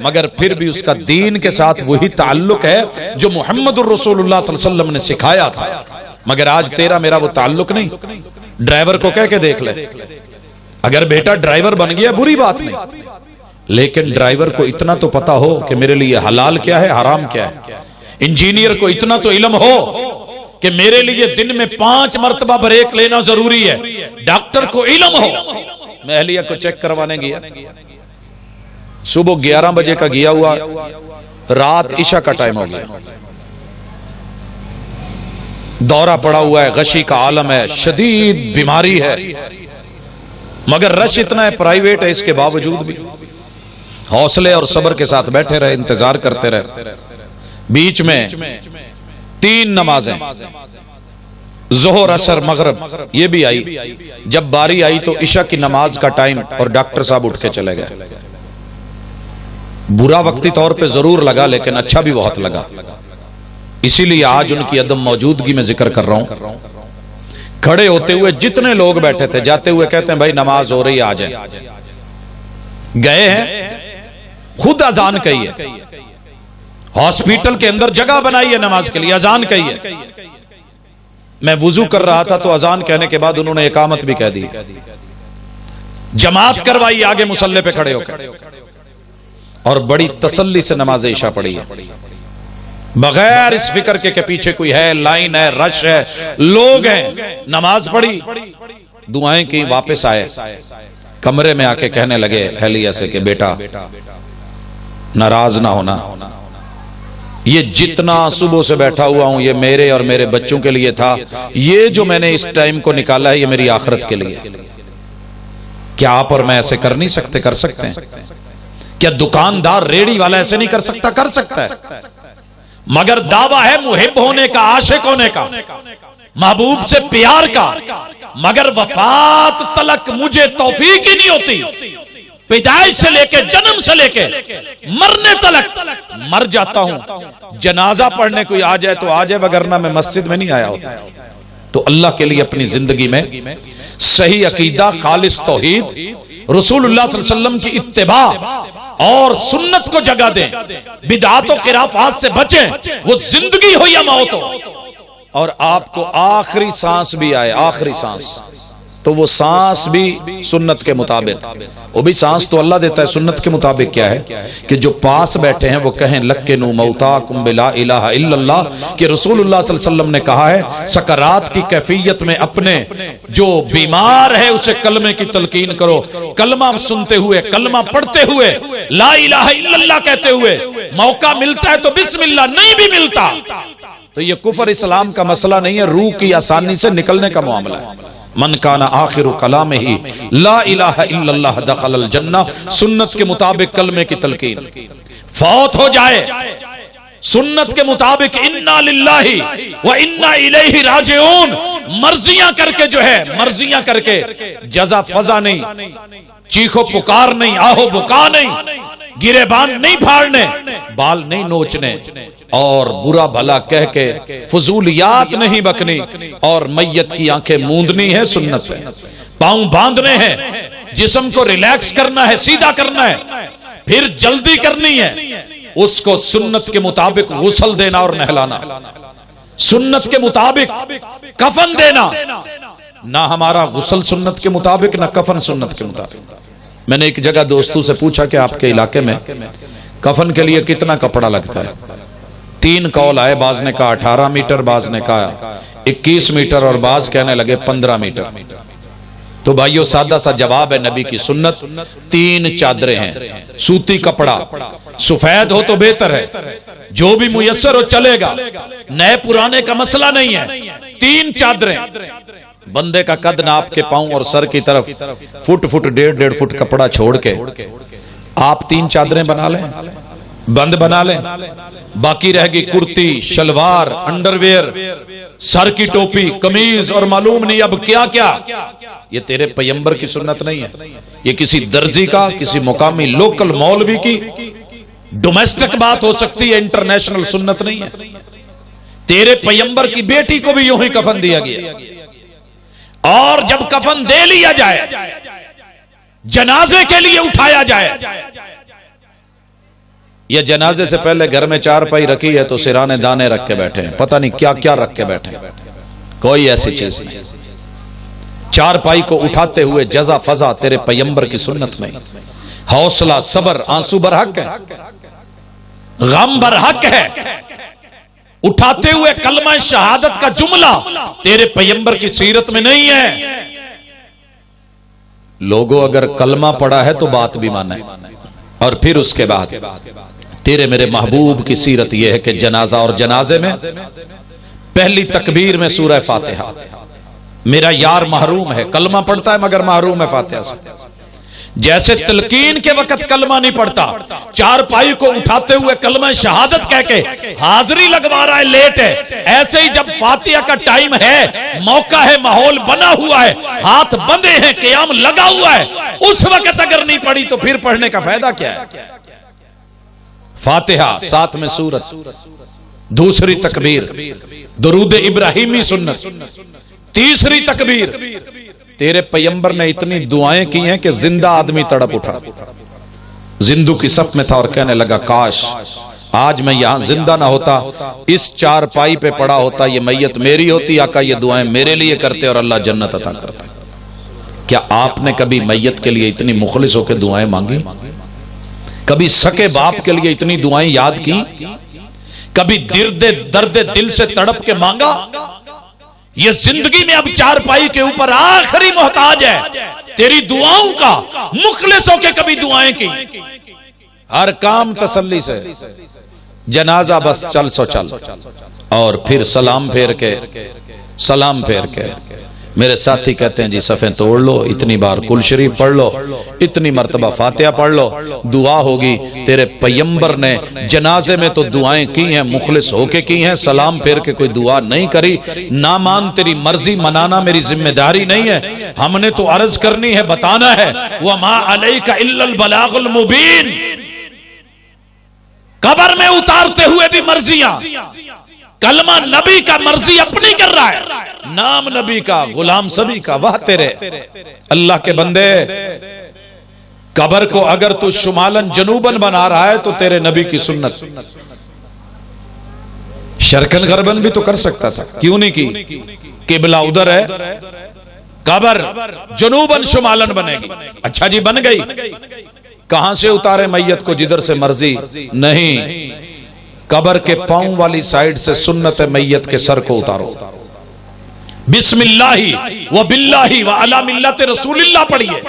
मगर फिर भी उसका दीन के साथ वही ताल्लुक है जो मुहम्मदुर रसूलुल्लाह सल्लल्लाहु अलैहि वसल्लम ने सिखाया था। मगर आज तेरा मेरा वो ताल्लुक नहीं। ड्राइवर को कह के देख ले, अगर बेटा ड्राइवर बन गया बुरी बात नहीं, लेकिन ड्राइवर को इतना तो पता हो कि मेरे लिए हलाल क्या है, हराम क्या है। इंजीनियर को इतना तो इल्म हो कि मेरे लिए दिन में 5 मरतबा ब्रेक लेना जरूरी है। डॉक्टर को इल्म हो। मैं अहलिया को चेक करवाने गया, सुबह 11 बजे का गया हुआ, रात इशा का टाइम हो गया, दौरा पड़ा हुआ है, गशी का आलम है, शदीद बीमारी है, मगर रश इतना है, प्राइवेट है, इसके बावजूद भी हौसले और सब्र के साथ बैठे रहे, इंतजार करते रहे। बीच में 3 नमाजें, जोहर, असर, मगरिब, ये भी आई। जब बारी आई तो इशा की नमाज का टाइम, और डॉक्टर साहब उठ के चले गए। बुरा वक्ती तौर पे जरूर लगा, लेकिन अच्छा भी बहुत लगा। इसीलिए आज उनकी अदम मौजूदगी में जिक्र कर रहा हूं। खड़े होते हुए जितने लोग बैठे थे, जाते हुए कहते हैं भाई नमाज हो रही, आ जाए। गए हैं, खुद अजान कही है, हॉस्पिटल के अंदर जगह बनाई है नमाज के लिए, अजान कही है। मैं वुजू कर रहा था तो अजान कहने के बाद उन्होंने इकामत भी कह दी, जमात करवाई आगे मुसल्ले पे खड़े होकर, और बड़ी तसल्ली से नमाज इशा पढ़ी है, बगैर इस फिक्र के पीछे कोई है, लाइन है, रश है, लोग हैं। नमाज पढ़ी, दुआएं की, वापस आए, कमरे में आके कहने लगे अहलिया से कि बेटा नाराज ना होना, ये जितना सुबह से बैठा हुआ हूं ये मेरे और मेरे बच्चों के लिए था, ये जो मैंने इस टाइम को निकाला है ये मेरी आखिरत के लिए। क्या आप और मैं ऐसे कर नहीं सकते? कर सकते हैं। क्या दुकानदार रेड़ी वाला ऐसे नहीं कर सकता? कर सकता है। मगर दावा है मुहिब होने का, आशिक होने का, महबूब से प्यार का, मगर वफात तलक मुझे तौफीक ही नहीं होती। पैदाइश से लेके, जन्म से लेके मरने तलक मर जाता हूं। जनाजा पढ़ने कोई आ जाए तो आ जाए, वगरना मैं मस्जिद में नहीं आया होता। तो अल्लाह के लिए अपनी जिंदगी में सही अकीदा, खालिस तौहीद, रसूलुल्लाह सल्लल्लाहु अलैहि वसल्लम की इत्तिबा और सुन्नत को जगह दें, बिदअत खिराफात से बचें, वो जिंदगी हो या मौत हो। और आपको आखिरी सांस भी आए, आखिरी सांस, तो वो सांस भी सुन्नत के मुताबिक, वो भी सांस तो अल्लाह देता है, सुन्नत के मुताबिक क्या है कि जो पास बैठे हैं वो कहें लक्किनु मौताकुम बिला इलाहा इल्लल्लाह, कि रसूलुल्लाह सल्लल्लाहु अलैहि वसल्लम ने कहा है सकरात की कैफियत में अपने जो बीमार है उसे कलमे की तलकीन करो। कलमा सुनते हुए, कलमा पढ़ते हुए, ला इलाहा इल्लल्लाह कहते हुए मौका मिलता है तो बिस्मिल्लाह, नहीं भी मिलता तो ये कुफर इस्लाम का मसला नहीं है, रूह की आसानी से निकलने का मामला है। मन काना आखिर कलाम ही ला इलाहा इल्लल्लाह दखलल जन्नह, सुन्नत के मुताबिक कलमे की तलकीन। फौत हो जाए सुन्नत के मुताबिक इन्ना लिल्लाही व इन्ना इलैहि राजिऊन, मर्जियां करके जो है, मर्जियां करके, जजा फजा नहीं, चीखो पुकार नहीं, आहो बुका नहीं, गिरेबान नहीं फाड़ने, बाल नहीं नोचने, और बुरा भला कह के फजूलियात नहीं बकनी, और मैयत की आंखें मूंदनी है सुन्नत है, पांव बांधने हैं, जिस्म को रिलैक्स करना है, सीधा करना है, फिर जल्दी करनी है, उसको सुन्नत के मुताबिक गुस्ल देना और नहलाना, सुन्नत के मुताबिक कफन देना। ना हमारा गुस्ल सुन्नत के मुताबिक, ना कफन सुन्नत के मुताबिक। मैंने एक जगह दोस्तों से पूछा कि आपके इलाके में कफन के लिए कितना कपड़ा लगता है? 3 कौल आए, बाज ने कहा 18 मीटर, बाज ने कहा 21 मीटर, और बाज कहने लगे 15 मीटर। तो भाइयों सादा सा जवाब है नबी की सुन्नत, 3 चादरें हैं, सूती कपड़ा, सफेद हो तो बेहतर है, जो भी मुयस्सर हो चलेगा, नए पुराने का मसला नहीं है। 3 चादरें, बंदे का कद नाप के पांव और सर की तरफ फुट 1.5 फुट कपड़ा छोड़ के आप 3 चादरें बना लें, बंद बना लें, बाकी रहेगी कुर्ती, शलवार, अंडरवेयर, सर की टोपी, कमीज, और मालूम नहीं अब क्या क्या। ये तेरे पैगंबर की सुन्नत नहीं है, ये किसी दर्जी का, किसी मुकामी लोकल मौलवी की डोमेस्टिक बात हो सकती है, इंटरनेशनल सुन्नत नहीं है। तेरे पैगंबर की बेटी को भी यूं ही कफन दिया गया, और जब कफन दे लिया जाए, जनाजे के लिए उठाया जाए, या जनाजे से पहले घर में 4 पाई रखी है तो सिराने दाने रख के बैठे हैं, पता नहीं क्या क्या रख के बैठे हैं, कोई ऐसी चीज नहीं। 4 पाई को उठाते हुए जजा फजा तेरे पैगंबर की सुन्नत नहीं। हौसला, सबर, आंसू बरहक है, गम बरहक है, उठाते हुए कलमा शहादत का जुमला तेरे पैगंबर की सीरत में नहीं है। लोगों अगर कलमा पढ़ा है तो बात भी माने, और फिर उसके बाद तेरे मेरे महबूब की सीरत यह है कि जनाजा, और जनाजे में पहली तकबीर में सूरह फातिहा। मेरा यार महरूम है, कलमा पढ़ता है मगर महरूम है फातिहा से। जैसे तलकीन के वक्त कलमा नहीं पढ़ता, 4 पाई को उठाते हुए कलमा शहादत कह के हाजिरी लगवा रहा है, लेट है, ऐसे ही जब फातिहा का टाइम है, मौका है, माहौल बना हुआ है, हाथ बंधे हैं, क़याम लगा हुआ है, उस वक्त अगर नहीं पढ़ी तो फिर पढ़ने का फायदा क्या है? फातिहा, साथ में सूरत, दूसरी तकबीर दुरूद इब्राहिमी सुन्नत, तीसरी तकबीर। तेरे पैगंबर ने इतनी दुआएं की हैं कि जिंदा आदमी तड़प उठा, जिंदू की सफ में था और कहने लगा काश आज मैं यहां जिंदा ना होता, इस 4 पाई पे पड़ा होता, ये मैयत मेरी होती, आका ये दुआएं मेरे लिए करते और अल्लाह जन्नत अता करता। क्या आपने कभी मैयत के लिए इतनी मुखलिस होकर दुआएं मांगी? कभी सके बाप के लिए इतनी दुआएं याद की? कभी दर्द दिल से तड़प के मांगा? ये जिंदगी में अब 4 पाई के ऊपर आखिरी मोहताज है तेरी दुआओं का, मुखलिस होके कभी दुआएं की, हर काम तसल्ली से, जनाजा बस चल सो चल, और फिर सलाम फेर के मेरे साथी कहते हैं जी सफ़े तोड़ लो, इतनी बार कुल शरीफ पढ़ लो, इतनी मर्तबा फातिहा पढ़ लो, दुआ होगी। तेरे पैगंबर ने जनाजे में तो दुआएं की हैं, मुखलिस होके की हैं, सलाम फेर के कोई दुआ नहीं करी। ना मान तेरी मर्जी, मनाना मेरी जिम्मेदारी नहीं है, हमने तो अर्ज करनी है, बताना है। वमा अलैका इल्लल बलागुल मुबीन। कब्र में उतारते हुए भी मर्जियां, कलमा नबी का मर्जी अपनी कर रहा है, नाम नबी का, गुलाम सभी का। वाह तेरे अल्लाह के बंदे, कब्र को अगर तू शुमालन जनूबन बना रहा है तो तेरे नबी की सुन्नत शर्कन गरबन भी तो कर सकता था, क्यों नहीं की? किबला उधर है, कब्र जनूबन शुमालन बनेगी। अच्छा जी, बन गई। कहां से उतारे मैयत को? जिधर से मर्जी नहीं, कब्र के पांव वाली साइड से सुन्नत मैयत के सर को उतारो। बिस्मिल्लाही व बिल्लाही व अला मिल्लत रसूलिल्लाह पढ़िए।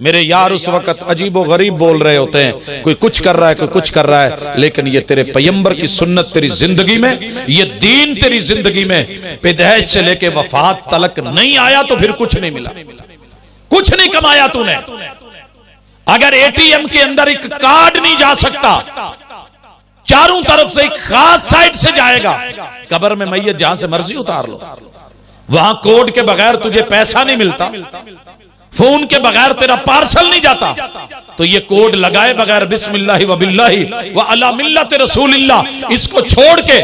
मेरे यार उस वक्त अजीब व गरीब बोल रहे होते हैं, कोई कुछ कर रहा है, कोई कुछ कर रहा है, लेकिन ये तेरे पैगंबर की सुन्नत तेरी जिंदगी में, ये दीन तेरी जिंदगी में पैदाइश से लेके वफात तलक नहीं आया तो फिर कुछ नहीं मिला, कुछ नहीं कमाया तूने। अगर एटीएम के अंदर एक कार्ड नहीं जा सकता, चारों तरफ से एक खास साइड से जाएगा, कब्र में मैयत जहां से मर्जी उतार लो, वहां कोड के बगैर तुझे पैसा नहीं मिलता, फोन के बगैर तेरा पार्सल नहीं जाता, तो ये कोड लगाए बगैर बिस्मिल्लाहि व बिल्लाहि व अला मिल्लत रसूलिल्लाह, इसको छोड़ के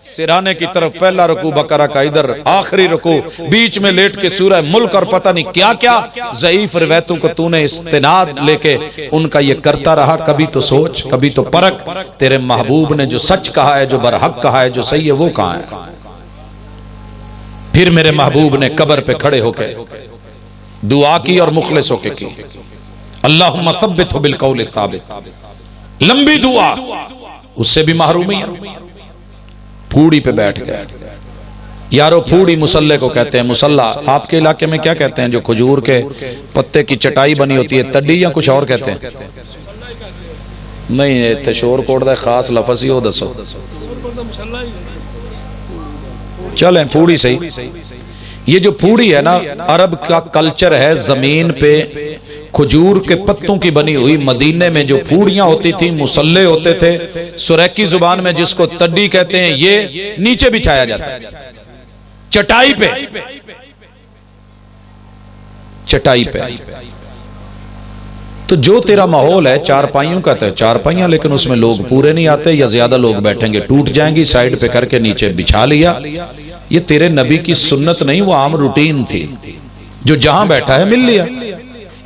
सिराने की तरफ पहला रुकू बकरा का, इधर आखिरी रुकू, बीच में लेट के सूरह मुल्क और पता नहीं क्या क्या ज़ईफ रिवायतों को तूने इस्तिनाद लेके उनका ये करता रहा। कभी तो सोच, कभी तो परख, तेरे महबूब ने जो सच कहा है, जो बरहक कहा है, जो सही है, वो कहां है? फिर मेरे महबूब ने कब्र पे खड़े होकर दुआ की और मुखलिस होके की, अल्लाहुम्मा सब्बितहु बिल कौल साबित। लंबी दुआ, उससे भी महरूमी है। फूड़ी पे बैठ गए यारो, फूड़ी मुसल्ले को कहते हैं। मुसल्ला आपके इलाके में क्या कहते हैं? जो खजूर के पत्ते की चटाई बनी होती है, तड्डी या कुछ और कहते हैं? नहीं, इतने शोर कोट दा खास लफज ही हो, दसो। चलें फूड़ी सही। ये जो फूड़ी है ना, अरब का कल्चर है, जमीन पे खजूर के पत्तों की बनी हुई। मदीने में जो फूड़ियां होती थी, मुसल्ले होते थे, सुरैकी जुबान में जिसको तड्डी कहते हैं, ये नीचे बिछाया जाता है चटाई पे, चटाई पे। तो जो तेरा माहौल है चारपाइयों का, तो चारपाइयां, लेकिन उसमें लोग पूरे नहीं आते या ज्यादा लोग बैठेंगे, टूट जाएंगी, साइड पे करके नीचे बिछा लिया। ये तेरे नबी की सुन्नत नहीं, वो आम रूटीन थी, जो जहां बैठा है मिल लिया।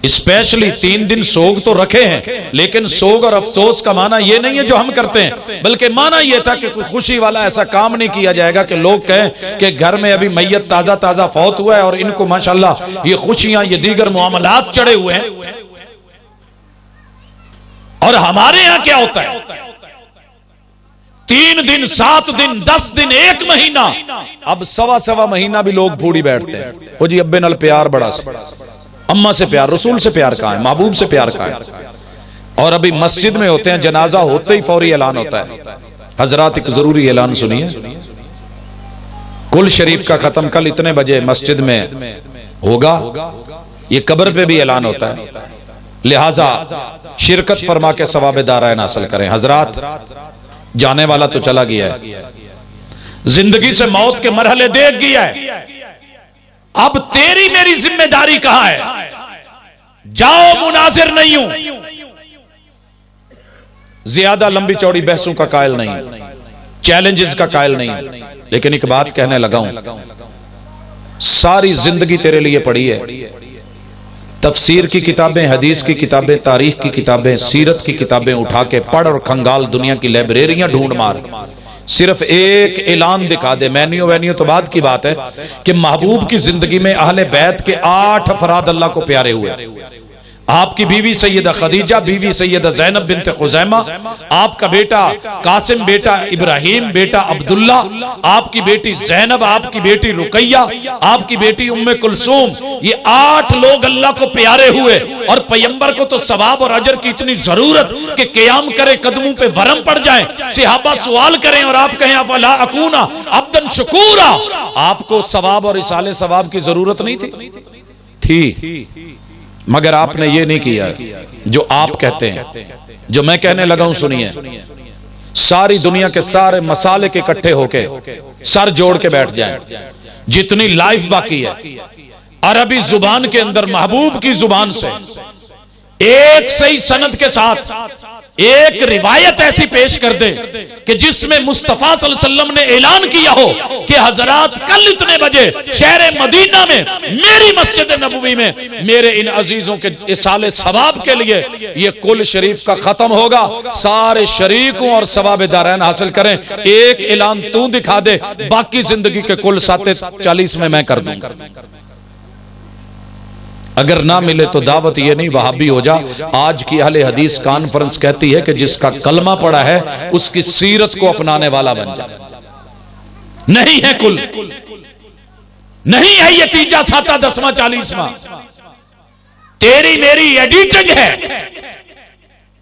स्पेशली 3 दिन सोग तो रखे हैं, लेकिन सोग और अफसोस का माना यह नहीं है जो हम करते हैं, बल्कि माना यह था कि कोई खुशी वाला ऐसा काम नहीं किया जाएगा कि लोग कहें कि घर में अभी मैयत ताजा ताजा फौत हुआ है और इनको माशाल्लाह ये खुशियां, ये दीगर मामलात चढ़े हुए हैं। और हमारे यहां क्या होता है? 3 दिन, 7 दिन, 10 दिन, 1 महीना, अब सवा महीना भी लोग फूड़ी बैठते हैं। वो जी अब्बे नाल प्यार बड़ा, अम्मा से प्यार, रसूल से प्यार कहां है, महबूब से प्यार कहां है? और अभी मस्जिद में होते हैं, जनाजा होते ही फौरी ऐलान होता है। हजरात एक जरूरी ऐलान सुनिए, कुल शरीफ का खत्म कल इतने बजे मस्जिद में होगा, ये कब्र पे भी ऐलान होता है, लिहाजा शिरकत फरमा के सवाब दारायन हासिल करें। हजरात, जाने वाला तो चला गया है, जिंदगी से मौत के मरहले देख गया है, अब तेरी मेरी जिम्मेदारी कहां है? जाओ, मुनाजिर नहीं हूं, ज्यादा लंबी चौड़ी बहसों का कायल नहीं, चैलेंजेस का कायल नहीं, लेकिन एक बात कहने लगा हूं, सारी जिंदगी तेरे लिए पड़ी है। तफसीर की किताबें, हदीस की किताबें, तारीख की किताबें, सीरत की किताबें उठा के पढ़ और खंगाल, दुनिया की लाइब्रेरियां ढूंढ मार, सिर्फ एक ऐलान दिखा दे। मैन्यू वैन्यू तो बात की बात है कि महबूब की जिंदगी में अहले बैत के 8 अफराद अल्लाह को प्यारे हुए, आपकी बीवी सैयदा खदीजा, बीवी सैयदा ज़ैनब बिन्त खुज़ैमा, आपका बेटा कासिम, बेटा इब्राहिम, बेटा अब्दुल्ला, आपकी बेटी ज़ैनब, आपकी बेटी रुकैया, आपकी बेटी उम्मे कुलसूम, ये 8 लोग अल्लाह को प्यारे हुए। और पैगंबर को तो सवाब और अजर की इतनी जरूरत कि क़याम करे, कदमों पे वरम पड़ जाए, सहाबा सवाल करें और आप कहें अफला अकूना अब्दन शकूरा। आपको सवाब और इसाले सवाब की जरूरत नहीं थी, मगर आपने ये नहीं किया जो आप कहते हैं, जो मैं कहने लगा हूं। सुनिए, सारी दुनिया के सारे मसाले के इकट्ठे होके सर जोड़ के बैठ जाएं, जितनी लाइफ बाकी है, अरबी जुबान के अंदर महबूब की जुबान से एक सही सनद के साथ एक रिवायत ऐसी पेश कर दे कि जिसमें मुस्तफा सल्लल्लाहु अलैहि वसल्लम ने ऐलान किया हो कि हजरात कल इतने बजे शहर मदीना में मेरी मस्जिद नबवी में मेरे इन अजीजों के इसाले सवाब के लिए ये कुल शरीफ का खत्म होगा। सारे शरीकों और सवाब दारैन हासिल करें। एक ऐलान तू दिखा दे, बाकी जिंदगी के कुल 40 में मैं कर दूंगा। अगर ना मिले तो दावत ये नहीं वहाबी हो जा। आज की अहले हदीस कॉन्फ्रेंस कहती है कि जिसका कलमा पड़ा है उसकी सीरत को अपनाने वाला बन जा। नहीं है कुल, नहीं है ये 3 7 10 40वां, तेरी मेरी एडिटिंग है।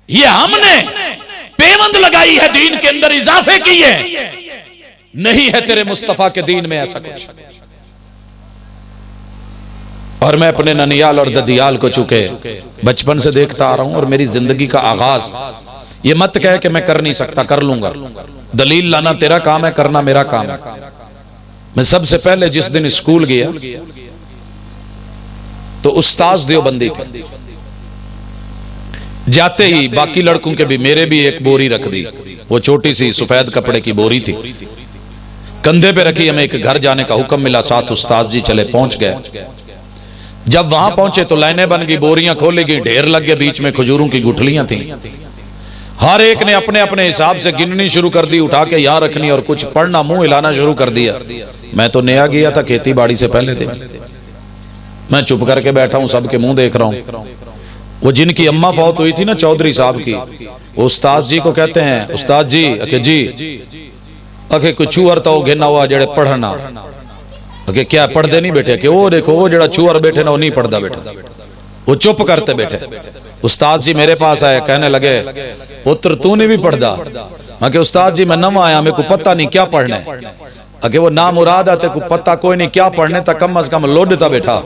ये हमने पेवंद लगाई है, दीन के अंदर इजाफे किए, नहीं है तेरे मुस्तफा के दीन में ऐसा कुछ। और मैं अपने ननियाल और ददियाल को चुके बचपन से देखता आ रहा हूं, और मेरी जिंदगी का आगाज ये मत कह कि मैं कर नहीं सकता, कर लूंगा। दलील लाना तेरा काम है, करना मेरा काम है। मैं सबसे पहले जिस दिन स्कूल गया तो उस्ताद देवबंदी थे। जाते ही बाकी लड़कों के भी, मेरे भी एक बोरी रख दी, वो छोटी सी सफेद कपड़े की बोरी थी, कंधे पे रखी। हमें एक घर जाने का हुक्म मिला, साथ उस्ताद जी चले, पहुंच गए। जब वहां पहुंचे तो लाइनें बन गई, बोरियां खोली गई, ढेर लग गए, बीच में खजूरों की गुठलियां थी। हर एक ने अपने अपने हिसाब से गिननी शुरू कर दी, उठा के यहां रखनी और कुछ पढ़ना, मुंह हिलाना शुरू कर दिया। मैं तो नया गया था खेती बाड़ी से पहले दिन, मैं चुप करके बैठा हूं, सबके मुंह देख रहा हूं। वो जिनकी अम्मा फौत हुई थी ना, चौधरी साहब की, वो उस्ताद जी को कहते हैं, उस्ताद जी अके जी अके कुछ चूहर तो गिना हुआ जेड़े पढ़ना, अके क्या पढ़ते नहीं बेटे, कि वो देखो वो जड़ा चूहर बैठे ना वो नहीं पढ़ता बेटा, वो चुप करते बैठे। उस्ताद जी मेरे पास आए, कहने लगे पुत्र तू नहीं भी पढ़ता? मैं कि उस्ताद जी मैं नवा आया, मेरे को पता नहीं क्या पढ़ना है। अगे वो ना मुराद आते को पता कोई नहीं क्या पढ़ने, तक कम अज कम लोडता बैठा,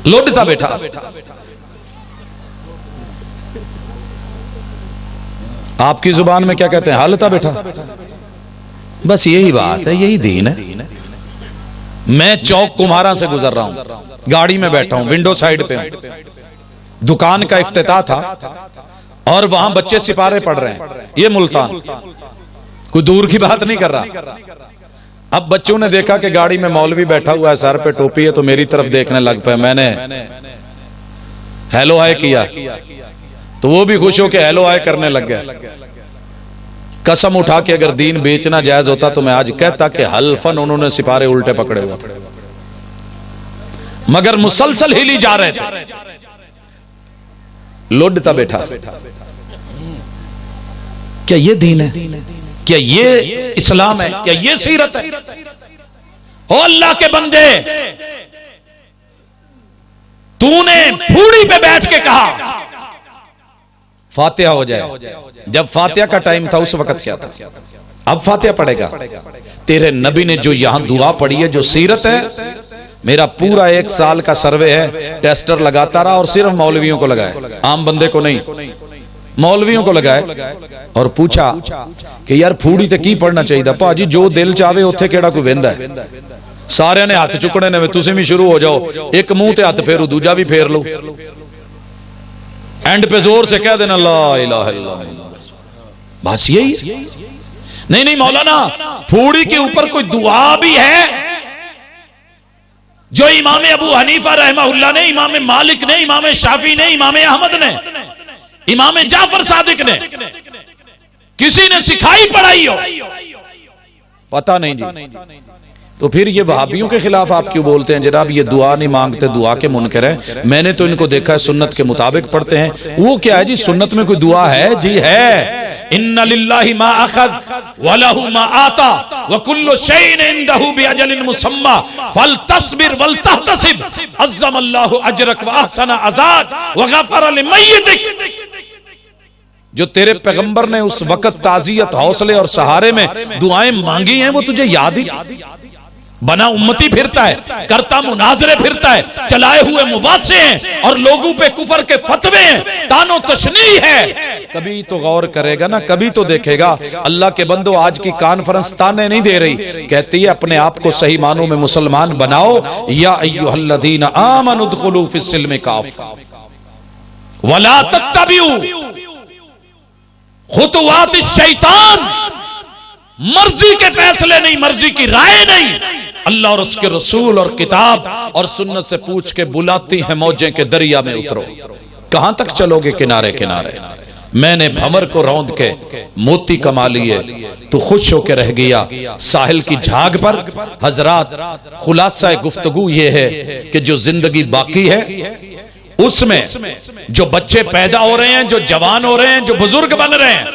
लोडता बैठा। आपकी जुबान में क्या कहते हैं? हालता बैठा। बस यही बात है, यही दीन है। मैं चौक कुम्हारा से गुजर रहा हूं, गाड़ी में बैठा हूं, विंडो साइड पे हूं, दुकान का इफ्तिताह था और वहां बच्चे सिपारे पढ़ रहे हैं। ये मुल्तान, कोई दूर की बात नहीं कर रहा। अब बच्चों ने देखा कि गाड़ी में मौलवी बैठा हुआ है, सर पे टोपी है, तो मेरी तरफ देखने लग पे। मैंने हेलो हाय किया तो वो भी खुश हो के हेलो हाय करने लग गए। कसम उठा के अगर दीन बेचना जायज होता तो मैं आज कहता कि हल्फन उन्होंने सिपारे उल्टे पकड़े हुए थे, मगर मुसलसल हिली जा रहे थे, लोडता बैठा। क्या ये दीन है? क्या ये इस्लाम है? क्या ये सीरत है? ओ अल्लाह के बंदे, तूने फूड़ी पे बैठ के कहा फातिहा हो जाए। जब फातिहा का टाइम था उस वक्त क्या था? अब फातिहा पढ़ेगा। तेरे नबी ने जो यहां दुआ पढ़ी है, जो सीरत है, मेरा पूरा 1 साल का सर्वे है, टेस्टर लगाता रहा और सिर्फ मौलवियों को लगाए, आम बंदे को नहीं, मौलवियों को लगाए और पूछा कि यार फूड़ी ते की पढ़ना चाहिए भाजी, जो दिल चाहे उत्थे केड़ा कोई वेंदा है। सारे ने हाथ चुकने ने, तुसीं भी शुरू हो जाओ, एक मुंह ते हाथ फेरू, दूजा भी फेर लो, एंड पे जोर से कह देना ला इलाहा इल्लल्लाह, बस यही। नहीं नहीं मौलाना, फूड़ी के ऊपर कोई दुआ भी है जो इमाम अबू हनीफा रहमहुल्लाह ने, इमाम मालिक ने, इमाम शाफी ने, इमाम अहमद ने, इमाम जाफर सादिक ने, किसी ने सिखाई पढ़ाई हो? पता नहीं जी। तो फिर ये वहाबियों के खिलाफ आप क्यों बोलते हैं जनाब ये दुआ नहीं मांगते, दुआ के मुनकर है। मैंने तो इनको देखा है सुन्नत के मुताबिक पढ़ते हैं। वो क्या है जी, सुन्नत में कोई दुआ है जी? है। इन्ना लिल्लाहि मा अखद व लहु मा आता व कुल्लु शैइन इंदहु बिअजलिन मुसम्मा फलतस्बिर वलतहतसिब अज़्ज़मल्लाहु अजरक व अहसना अज़ाक व गफर लिमय्यतिक। जो तेरे पैगंबर ने उस वक्त ताजियत, हौसले और सहारे में दुआएं मांगी हैं वो तुझे याद ही? बना उम्मती फिरता है, करता मुनाजरे फिरता है, चलाए हुए मुबासे हैं और लोगों पे कुफर के फतवे हैं, तानो तशनी है। कभी तो गौर करेगा ना, कभी तो देखेगा। अल्लाह के बंदो, आज की कॉन्फ्रेंस ताने नहीं दे रही, कहती है अपने आप को सही मानों में मुसलमान बनाओ। या अय्युहल्लज़ीना आमनु उदखुलू फिस्सिल्मि काफ़ा वला तत्तबिऊ खुतुवात शैतान। मर्जी के फैसले नहीं, मर्जी की राय नहीं, अल्लाह और उसके रसूल और किताब और सुन्नत से पूछ के बुलाती है मौजें के दरिया में उतरो। कहां तक चलोगे किनारे किनारे? मैंने भंवर को रौंद के मोती कमा लिए, तो खुश होकर रह गया साहिल की झाग पर। हजरात, खुलासा गुफ्तगू ये है कि जो जिंदगी बाकी है उसमें जो बच्चे पैदा हो रहे हैं, जो जवान हो रहे हैं, जो बुजुर्ग बन रहे हैं,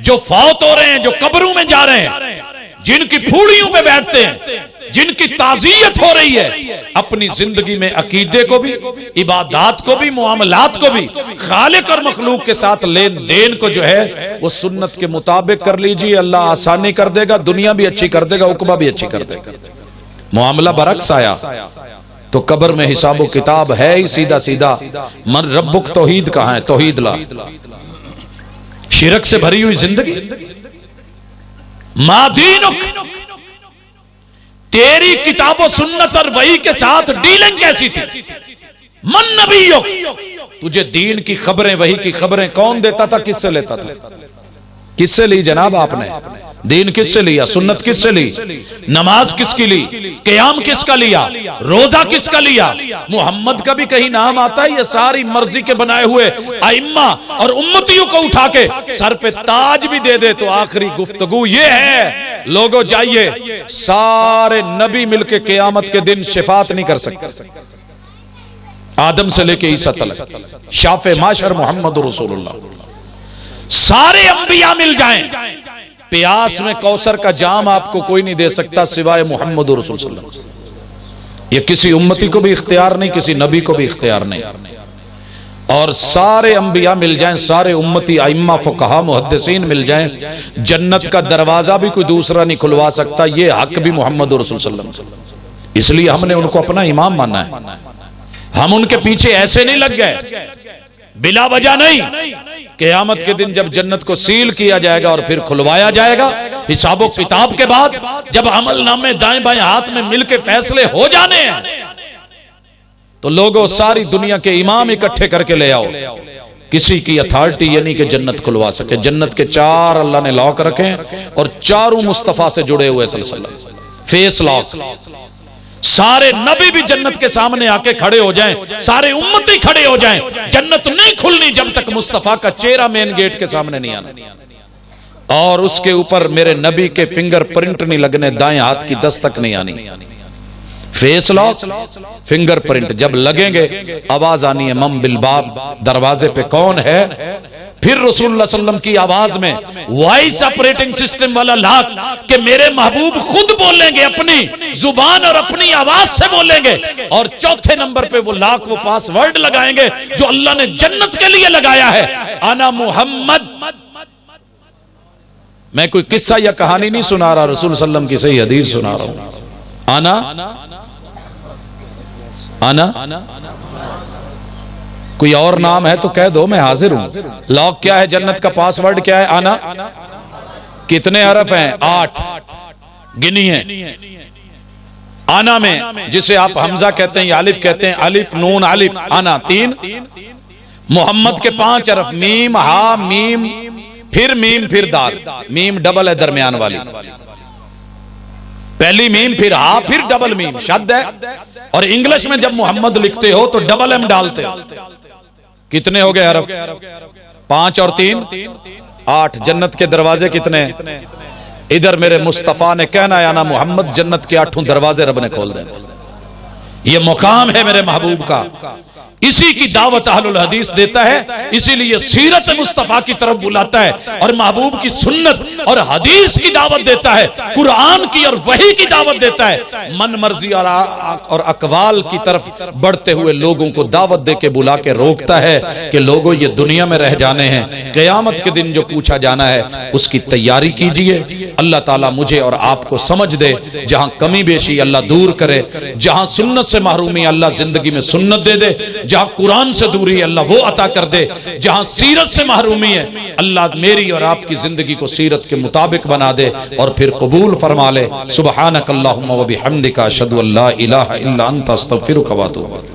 जो फौत हो रहे हैं, जो कब्रों में जा रहे हैं, जिनकी फूड़ियों में बैठते हैं, जिनकी ताज़ियत हो रही है, अपनी जिंदगी में अकीदे को भी, इबादात को भी, मुआमलात को भी, खालिक और मखलूक के साथ लेन देन को जो है वो सुन्नत के मुताबिक कर लीजिए। अल्लाह आसानी कर देगा, दुनिया भी अच्छी कर देगा, उकबा भी अच्छी कर देगा। मामला बरक्स आया तो कब्र में हिसाबो किताब है ही सीधा सीधा। मन रब्बुक तौहीद कहां है? तौहीद ला। शिरक से भरी हुई जिंदगी। मा दीनुक, तेरी किताबों सुन्नत और वही के साथ डीलिंग कैसी थी? मन नबीयुक, तुझे दीन की खबरें, वही की खबरें कौन देता था, किससे लेता था? किससे ली जनाब आपने? दीन किससे लिया? सुन्नत किससे ली? नमाज किसकी ली? क़याम किसका लिया? रोजा किसका लिया? मोहम्मद का भी कहीं नाम आता है? ये सारी मर्जी के बनाए हुए आइम्मा और उम्मतियों को उठा के सर पे ताज भी दे दे तो आखिरी गुफ्तगू ये है, लोगों जाइए, सारे नबी मिलके क़यामत के दिन शिफात नहीं कर सकते। आदम से लेके ईसा तक, शाफे माशर मोहम्मद रसूलुल्लाह, सारे अंबिया मिल जाएं, प्यास में कौसर का जाम आपको कोई नहीं दे सकता सिवाय मोहम्मद रसूल सल्लल्लाहु अलैहि वसल्लम। ये किसी उम्मती को भी इख्तियार नहीं, किसी नबी को भी इख्तियार नहीं। और सारे अंबिया मिल जाएं, सारे उम्मती आइम्मा फुकहा मुहद्दिसीन मिल जाएं, जन्नत का दरवाजा भी कोई दूसरा नहीं खुलवा सकता। ये हक भी मोहम्मद रसूल सल्लल्लाहु अलैहि वसल्लम। इसलिए हमने उनको अपना इमाम माना है। हम उनके पीछे ऐसे नहीं लग गए बिला वजह नहीं। क़यामत के दिन जब जन्नत को सील किया जाएगा और फिर खुलवाया जाएगा हिसाबो किताब के बाद, जब अमल नामे दाएं बाएं हाथ में मिलके फैसले हो जाने हैं, तो लोगों सारी दुनिया के इमाम इकट्ठे करके ले आओ। किसी की अथॉरिटी यानी कि जन्नत खुलवा सके। जन्नत के 4 अल्लाह ने लॉक रखे और चारों मुस्तफा से जुड़े हुए सिलसिला, फेस लॉक। सारे नबी भी जन्नत के सामने आके खड़े हो जाएं, सारे उम्मती खड़े हो जाएं। जन्नत नहीं खुलनी जब तक मुस्तफा का चेहरा मेन गेट के सामने नहीं आना और उसके ऊपर मेरे नबी के फिंगर प्रिंट नहीं लगने, दाएं हाथ की दस्तक नहीं आनी। फेस लॉक, फिंगर प्रिंट जब लगेंगे आवाज आनी है मम बिलबाब, दरवाजे पे कौन है? फिर रसूलुल्लाह सल्लल्लाहु अलैहि वसल्लम की आवाज में वॉइस ऑपरेटिंग सिस्टम वाला लाख के मेरे महबूब खुद बोलेंगे, अपनी जुबान और अपनी आवाज से बोलेंगे। और चौथे नंबर पे वो लाख वो पासवर्ड लगाएंगे जो अल्लाह ने जन्नत के लिए लगाया है, आना मोहम्मद। मैं कोई किस्सा या कहानी नहीं सुना रहा, रसूल सल्लल्लाहु अलैहि वसल्लम की सही हदीस सुना रहा हूं। आना कोई और नाम है तो कह दो, मैं हाजिर हूं। लॉक क्या है? जन्नत का पासवर्ड क्या है? आना। कितने हरफ हैं? 8। गिनिए। आना में जिसे आप हमजा कहते हैं या अलिफ कहते हैं, अलिफ नून अलिफ, आना 3। मोहम्मद के 5 हरफ, मीम हा मीम फिर मीम फिर दाल। मीम डबल है दरमियान वाली, पहली मीम फिर हा फिर डबल मीम शब्द है। और इंग्लिश में जब मोहम्मद लिखते हो तो डबल एम डालते हो। कितने हो गए हरफ? 5 और 3 8। जन्नत के दरवाजे कितने? इधर मेरे मुस्तफ़ा ने कहना है ना मोहम्मद जन्नत के 8 दरवाजे रब ने खोल देने। ये मुकाम है मेरे महबूब का, इसी की दावत अहलुल हदीस देता है, इसीलिए सीरत मुस्तफ़ा की तरफ बुलाता है और महबूब की सुन्नत और हदीस की दावत देता है, कुरान की और वही की दावत देता है। मन मर्जी और अकवाल की तरफ बढ़ते हुए लोगों को दावत दे के बुला के रोकता है कि लोगों ये दुनिया में रह जाने हैं, क़यामत के दिन जो पूछा जाना है उसकी तैयारी कीजिए। अल्लाह ताला मुझे और आपको समझ दे, जहां कमी बेशी अल्लाह दूर करे, जहां सुन्नत से महरूमी अल्लाह जिंदगी में सुन्नत दे दे, जहां कुरान से दूरी है अल्लाह वो अता कर दे, जहां सीरत से महरूमी है अल्लाह मेरी और आपकी जिंदगी को सीरत के मुताबिक बना दे और फिर कबूल फरमा ले। सुबहानक अल्लाहुम्मा व बिहम्दिका अशहदु अल्ला इलाहा इल्ला अंता अस्तगफिरुका व अतूबु इलैक।